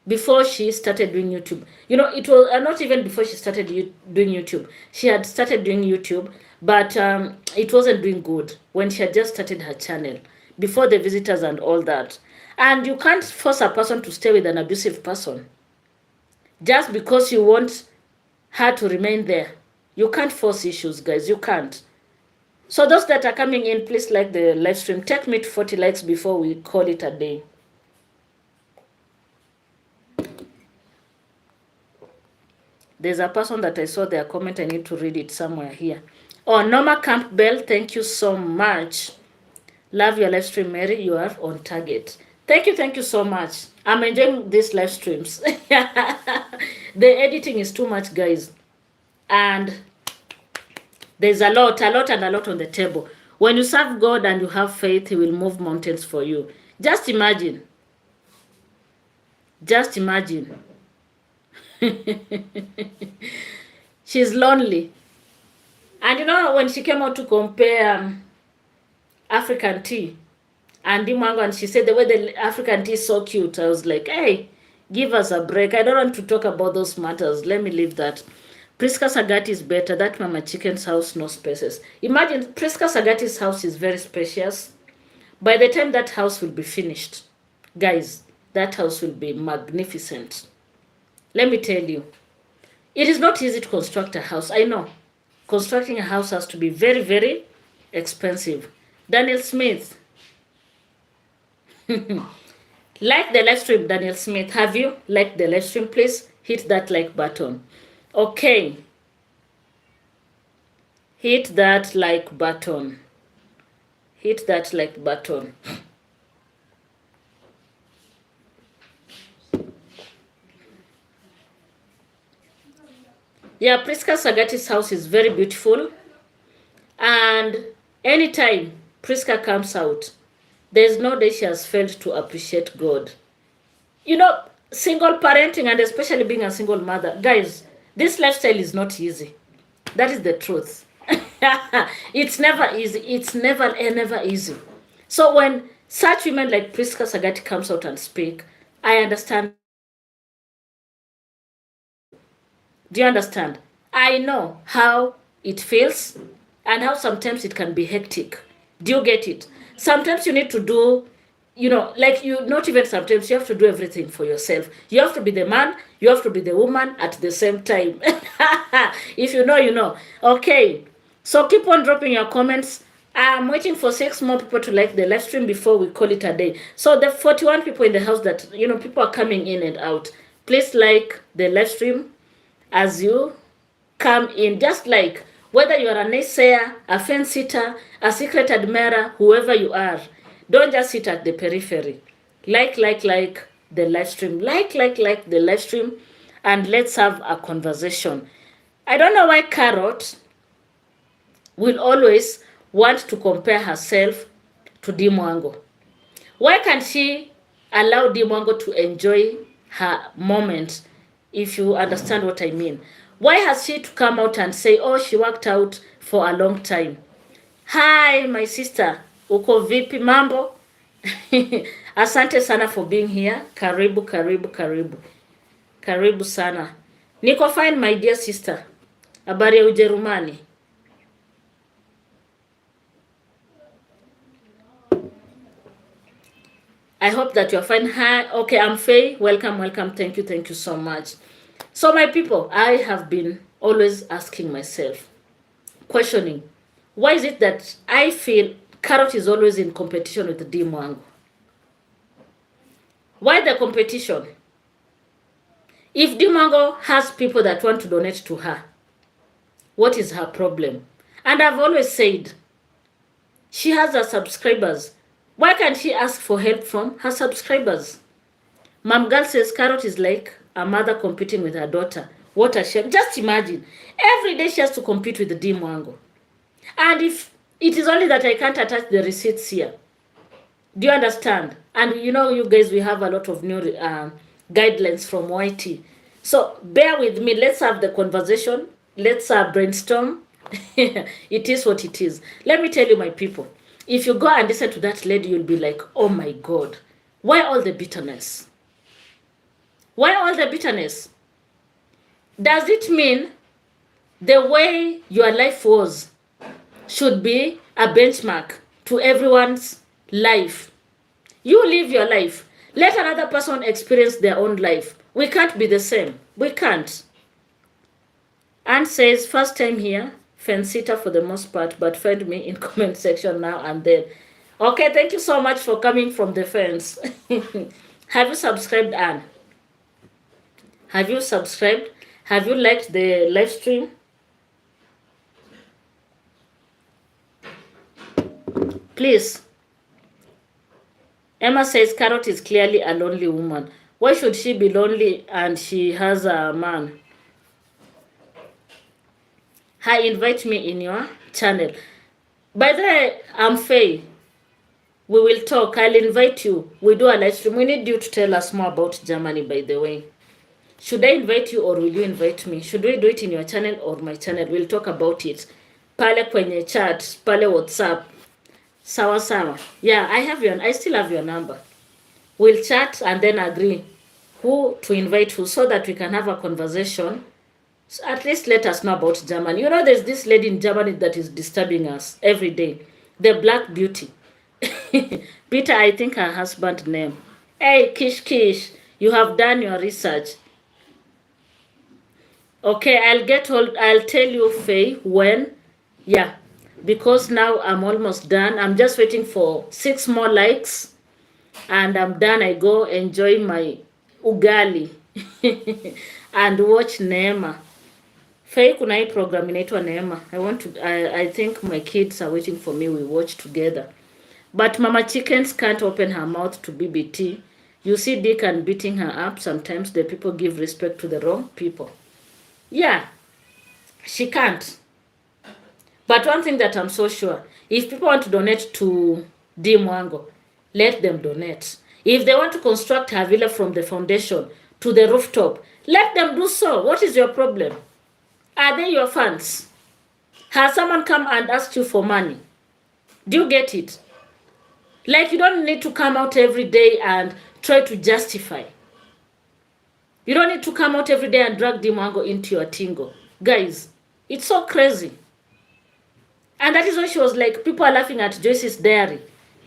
before she started doing YouTube, you know, it was not even before she started doing YouTube. She had started doing YouTube, but it wasn't doing good when she had just started her channel, before the visitors and all that. And you can't force a person to stay with an abusive person just because you want her to remain there. You can't force issues, guys. You can't. So those that are coming in, please like the live stream. Take me to 40 likes before we call it a day. There's a person that I saw their comment. I need to read it somewhere here. Oh, Norma Campbell, thank you so much. Love your live stream, Mary. You are on target. Thank you so much. I'm enjoying these live streams. The editing is too much, guys. And there's a lot on the table. When you serve God and you have faith, He will move mountains for you. Just imagine. Just imagine. She's lonely. And you know, when she came out to compare African tea and Dimango, and she said the way the African tea is so cute, I was like, hey, give us a break. I don't want to talk about those matters. Let me leave that. Priska Sagati is better. That Mama Chicken's house, no spaces. Imagine, Priska Sagati's house is very spacious. By the time that house will be finished, guys, that house will be magnificent. Let me tell you, it is not easy to construct a house. I know. Constructing a house has to be very, very expensive. Daniel Smith. Like the live stream, Daniel Smith. Have you liked the live stream? Please hit that like button. Okay. Hit that like button. Hit that like button. Yeah, Priska Sagati's house is very beautiful. And anytime Priska comes out, there's no day she has failed to appreciate God. You know, single parenting, and especially being a single mother, guys, this lifestyle is not easy. That is the truth. It's never easy. It's never easy. So when such women like Priska Sagati comes out and speak, I understand. Do you understand? I know how it feels and how sometimes it can be hectic. Do you get it? Sometimes you need to do, you know, like you, not even sometimes, you have to do everything for yourself. You have to be the man, you have to be the woman at the same time. If you know, you know. Okay, so keep on dropping your comments. I'm waiting for 6 more people to like the live stream before we call it a day. So the 41 people in the house that, you know, people are coming in and out. Please like the live stream as you come in. Just like Whether you are a naysayer, a fence sitter, a secret admirer, whoever you are, don't just sit at the periphery. Like the live stream. Like the live stream, and let's have a conversation. I don't know why Karrot will always want to compare herself to Dimwango. Why can't she allow Dimwango to enjoy her moment, if you understand what I mean? Why has she to come out and say, oh, she worked out for a long time? Hi, my sister. Uko vipi mambo? Asante sana for being here. Karibu, karibu, karibu. Karibu sana. Niko fine, my dear sister. Habari ya Ujerumani? I hope that you're fine. Hi, okay, I'm Faye. Welcome. Thank you so much. So my people, I have been always asking myself, questioning, why is it that I feel Karrot is always in competition with Dimwango? Why the competition? If Dimwango has people that want to donate to her, what is her problem? And I've always said, she has her subscribers. Why can't she ask for help from her subscribers? Mom Girl says Karrot is like a mother competing with her daughter. What a shame. Just imagine. Every day she has to compete with the Dimwango. And if it is only that I can't attach the receipts here. Do you understand? And you know, you guys, we have a lot of new guidelines from YT. So bear with me. Let's have the conversation. Let's brainstorm. It is what it is. Let me tell you, my people. If you go and listen to that lady, you'll be like, oh my God, why all the bitterness? Why all the bitterness? Does it mean the way your life was should be a benchmark to everyone's life? You live your life. Let another person experience their own life. We can't be the same. We can't. Anne says, first time here. Fence-sitter for the most part, but find me in comment section now and then. Okay, thank you so much for coming from the fence. Have you subscribed, Anne? Have you subscribed? Have you liked the live stream? Please. Emma says Karrot is clearly a lonely woman. Why should she be lonely and she has a man? Hi, invite me in your channel. By the way, I'm Faye. We will talk. I'll invite you. We do a live stream. We need you to tell us more about Germany, by the way. Should I invite you or will you invite me? Should we do it in your channel or my channel? We'll talk about it. Pale kwenye chat, pale WhatsApp. Sawa sawa. Yeah, I still have your number. We'll chat and then agree who to invite who so that we can have a conversation. So at least let us know about Germany. You know, there's this lady in Germany that is disturbing us every day. The Black Beauty. Peter, I think her husband name. Hey, Kish, you have done your research. Okay, I'll tell you, Faye, when. Yeah, because now I'm almost done. I'm just waiting for 6 more likes. And I'm done. I go enjoy my ugali. And watch Neema. Faye, kuna hii program inaitwa Neema. I think my kids are waiting for me. We watch together. But Mama Chickens can't open her mouth to BBT. You see Dick and beating her up. Sometimes the people give respect to the wrong people. Yeah, she can't. But one thing that I'm so sure, if people want to donate to Dimwango, let them donate. If they want to construct her villa from the foundation to the rooftop, let them do so. What is your problem? Are they your fans? Has someone come and asked you for money? Do you get it? Like, you don't need to come out every day and try to justify. You don't need to come out every day and drag Dimwango into your tingo. Guys, it's so crazy. And that is why she was like, people are laughing at Joyce's diary.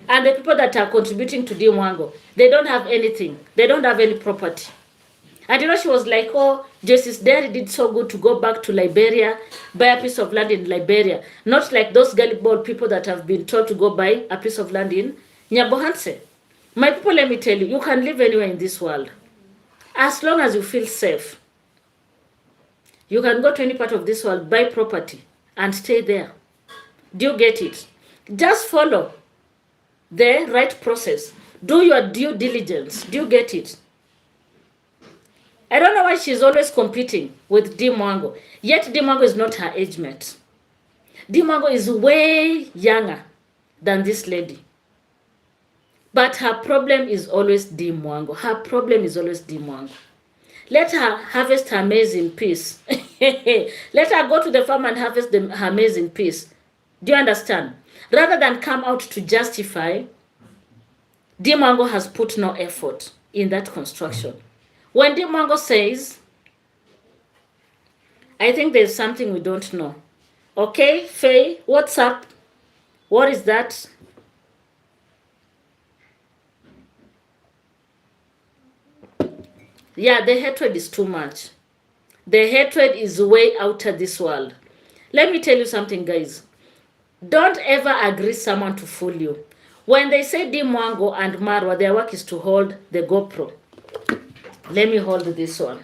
And the people that are contributing to Dimwango, they don't have anything. They don't have any property. And you know, she was like, oh, Joyce's diary did so good to go back to Liberia, buy a piece of land in Liberia. Not like those gullible people that have been told to go buy a piece of land in Nyabohanse. My people, let me tell you, you can live anywhere in this world. As long as you feel safe. You can go to any part of this world, buy property, and stay there. Do you get it? Just follow the right process. Do your due diligence. Do you get it? I don't know why she's always competing with D Mwango. Yet D Mwango is not her age mate. D Mwango is way younger than this lady. But her problem is always D Mwango. Her problem is always D Mwango. Let her harvest her maize in peace. Let her go to the farm and harvest her maize in peace. Do you understand? Rather than come out to justify, D Mwango has put no effort in that construction. When D Mwango says, I think there's something we don't know. Okay, Faye, what's up? What is that? Yeah, the hatred is too much. The hatred is way out of this world. Let me tell you something, guys. Don't ever agree someone to fool you. When they say D Mwango and Marwa, their work is to hold the GoPro. Let me hold this one.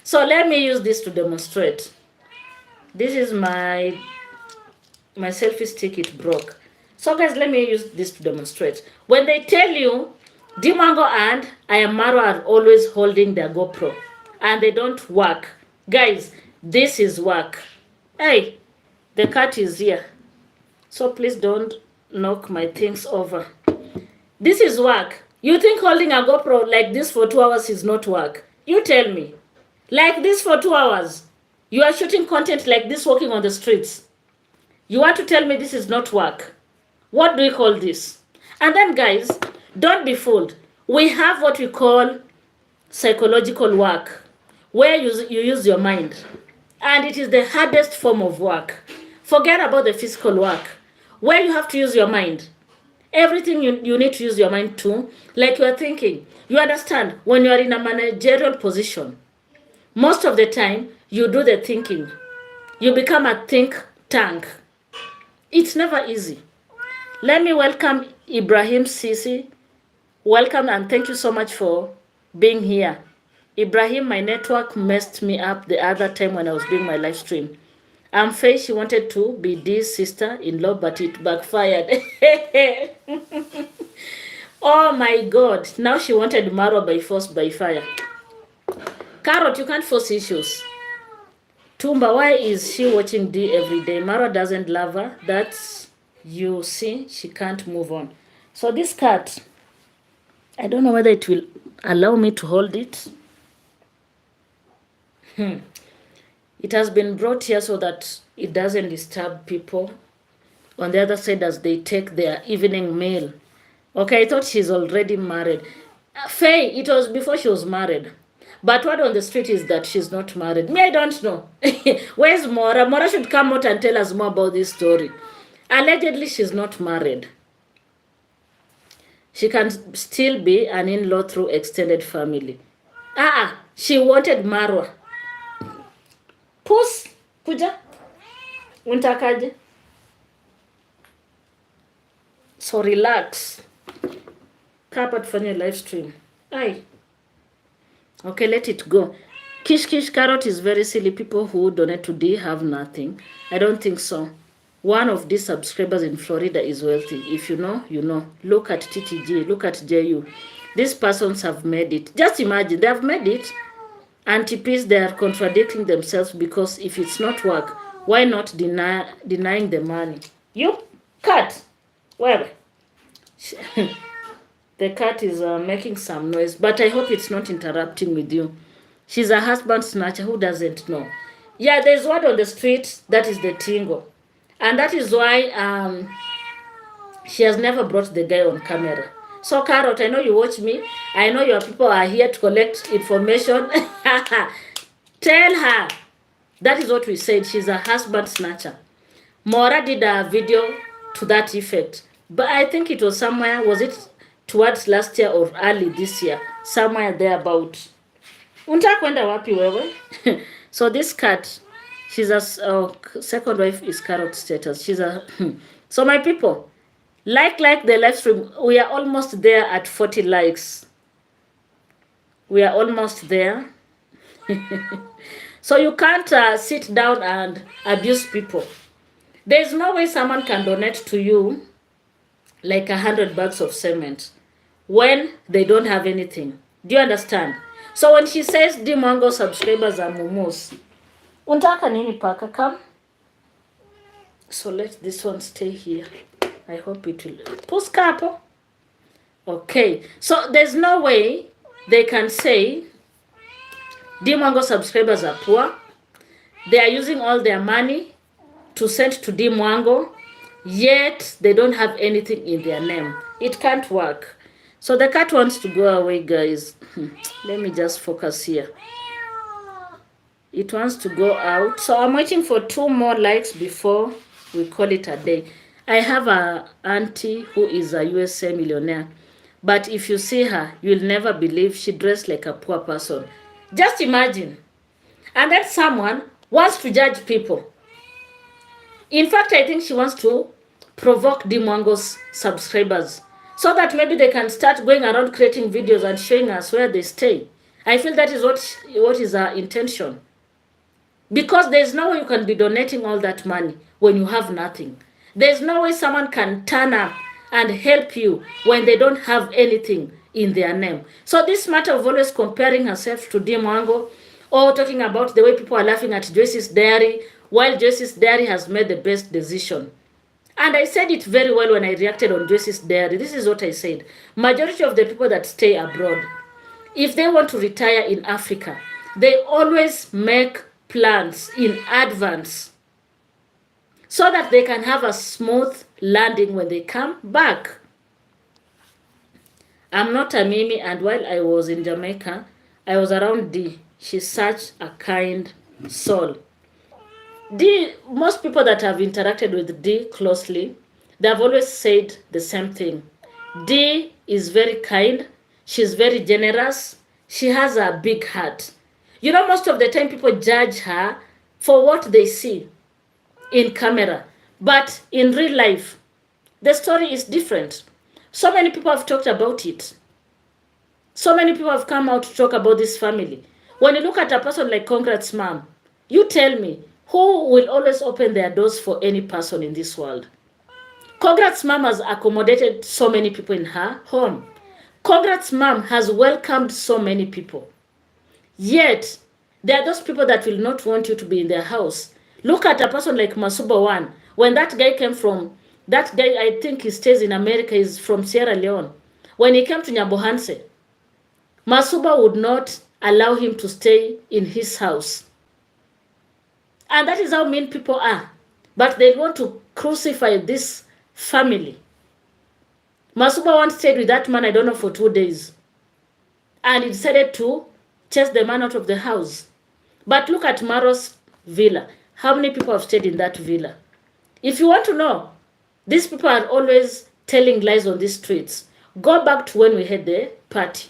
So let me use this to demonstrate. This is my selfie stick, it broke. So guys, let me use this to demonstrate. When they tell you D Mwango and I am Marwa are always holding their GoPro and they don't work. Guys, this is work. Hey, the cat is here. So please don't knock my things over. This is work. You think holding a GoPro like this for 2 hours is not work? You tell me. Like this for 2 hours. You are shooting content like this walking on the streets. You want to tell me this is not work? What do we call this? And then guys, don't be fooled. We have what we call psychological work, where you use your mind. And it is the hardest form of work. Forget about the physical work, where you have to use your mind. Everything you need to use your mind to, like you are thinking. You understand, when you are in a managerial position, most of the time, you do the thinking. You become a think tank. It's never easy. Let me welcome Ibrahim Sisi. Welcome and thank you so much for being here. Ibrahim, my network messed me up the other time when I was doing my live stream. I'm Faye, she wanted to be Dee's sister-in-law, but it backfired. Oh my God. Now she wanted Marwa by force, by fire. Karrot, you can't force issues. Tumba, why is she watching D every day? Marwa doesn't love her. That's, you see, she can't move on. So this cat, I don't know whether it will allow me to hold it. It has been brought here so that it doesn't disturb people on the other side as they take their evening meal. Okay, I thought she's already married. Faye, it was before she was married. But word on the street is that she's not married. Me, I don't know. Where's Mora? Mora should come out and tell us more about this story. Allegedly, she's not married. She can still be an in-law through extended family. She wanted Marwa. Puss, kuja. Untakaje. So relax. Kapa tufanye live stream. Aye. Okay, let it go. Kish Karrot is very silly. People who donate to D have nothing. I don't think so. One of these subscribers in Florida is wealthy. If you know, you know. Look at TTG. Look at JU. These persons have made it. Just imagine, they have made it. Anti-peace, they are contradicting themselves because if it's not work, why not denying the money? You, cat. Where? The cat is making some noise, but I hope it's not interrupting with you. She's a husband snatcher who doesn't know. Yeah, there's word on the street that is the tingo. And that is why she has never brought the guy on camera. So, Karrot, I know you watch me. I know your people are here to collect information. Tell her. That is what we said. She's a husband snatcher. Mora did a video to that effect. But I think it was somewhere, was it towards last year or early this year? Somewhere there about. Untakwenda wapi wewe? So this cat, she's a second wife is Karrot status. She's a so my people, Like the live stream. We are almost there at 40 likes. We are almost there. So you can't sit down and abuse people. There's no way someone can donate to you like 100 bags of cement when they don't have anything. Do you understand? So when she says Dimongo subscribers are mumus, untaka nini paka, come? So let this one stay here. I hope it will. Puskapo. Okay. So there's no way they can say Dimongo subscribers are poor. They are using all their money to send to Dimwango, yet they don't have anything in their name. It can't work. So the cat wants to go away, guys. Let me just focus here. It wants to go out. So I'm waiting for 2 more likes before we call it a day. I have a auntie who is a USA millionaire. But if you see her, you'll never believe she dressed like a poor person. Just imagine. And then someone wants to judge people. In fact, I think she wants to provoke Dimwango's subscribers so that maybe they can start going around creating videos and showing us where they stay. I feel that is what is her intention. Because there's no way you can be donating all that money when you have nothing. There's no way someone can turn up and help you when they don't have anything in their name. So this matter of always comparing herself to Dimwango or talking about the way people are laughing at Joyce's diary, while Joyce's diary has made the best decision. And I said it very well when I reacted on Joyce's diary. This is what I said. Majority of the people that stay abroad, if they want to retire in Africa, they always make plans in advance so that they can have a smooth landing when they come back. I'm not a Mimi, and while I was in Jamaica, I was around D. She's such a kind soul. D, most people that have interacted with D closely, they have always said the same thing. D is very kind. She's very generous. She has a big heart. You know, most of the time people judge her for what they see in camera. But in real life, the story is different. So many people have talked about it. So many people have come out to talk about this family. When you look at a person like Congrats Mom, you tell me, who will always open their doors for any person in this world? Congrats Mom has accommodated so many people in her home. Congrats Mom has welcomed so many people. Yet, there are those people that will not want you to be in their house. Look at a person like Masuba One. When that guy came from, that guy, I think he stays in America, is from Sierra Leone. When he came to Nyabohanse, Masuba would not allow him to stay in his house. And that is how mean people are. But they want to crucify this family. Masuba once stayed with that man, I don't know, for 2 days. And he decided to chase the man out of the house. But look at Marwa's villa. How many people have stayed in that villa? If you want to know, these people are always telling lies on these streets. Go back to when we had the party.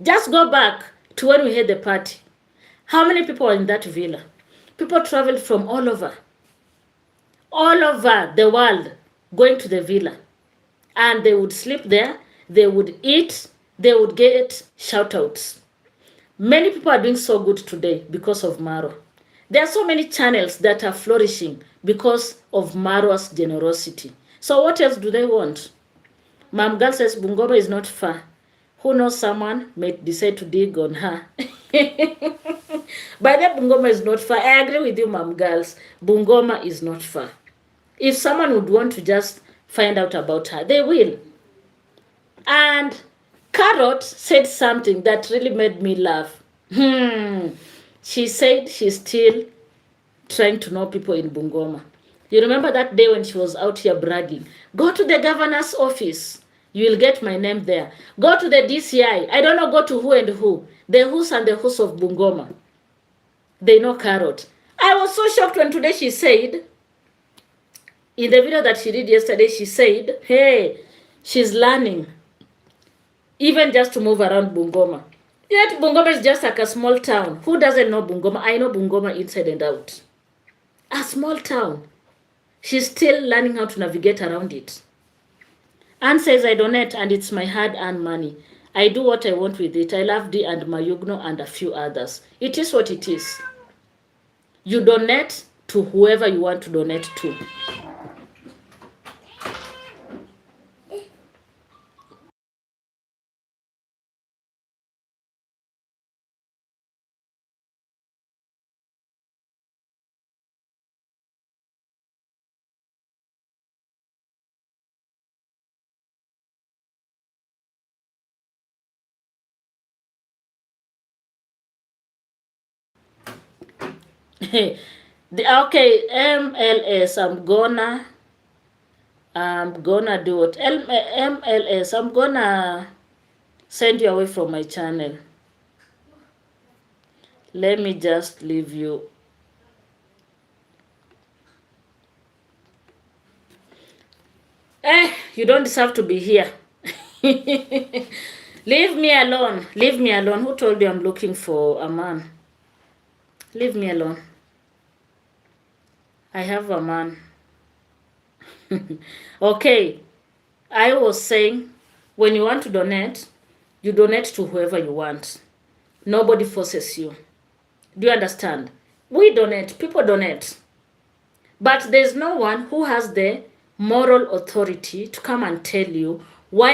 Just go back to when we had the party. How many people are in that villa? People traveled from all over the world going to the villa. And they would sleep there, they would eat, they would get shout-outs. Many people are doing so good today because of Marwa. There are so many channels that are flourishing because of Marwa's generosity. So what else do they want? Mom Girl says Bungoma is not far. Who knows, someone may decide to dig on her. By that, Bungoma is not far. I agree with you, Mom Girls. Bungoma is not far. If someone would want to just find out about her, they will. And Karrot said something that really made me laugh. She said she's still trying to know people in Bungoma. You remember that day when she was out here bragging? Go to the governor's office. You will get my name there. Go to the DCI. I don't know, go to who and who. The who's and the who's of Bungoma. They know Karrot. I was so shocked when today she said, in the video that she did yesterday, she said, hey, she's learning even just to move around Bungoma. Yet Bungoma is just like a small town. Who doesn't know Bungoma? I know Bungoma inside and out. A small town. She's still learning how to navigate around it. Anne says, I donate and it's my hard-earned money. I do what I want with it. I love Dee and Mayugno and a few others. It is what it is. You donate to whoever you want to donate to. Okay, MLS, I'm gonna do it. MLS, I'm gonna send you away from my channel. Let me just leave you. You don't deserve to be here. Leave me alone. Leave me alone. Who told you I'm looking for a man? Leave me alone. I have a man. Okay. I was saying, when you want to donate, you donate to whoever you want. Nobody forces you. Do you understand? We donate. People donate. But there's no one who has the moral authority to come and tell you why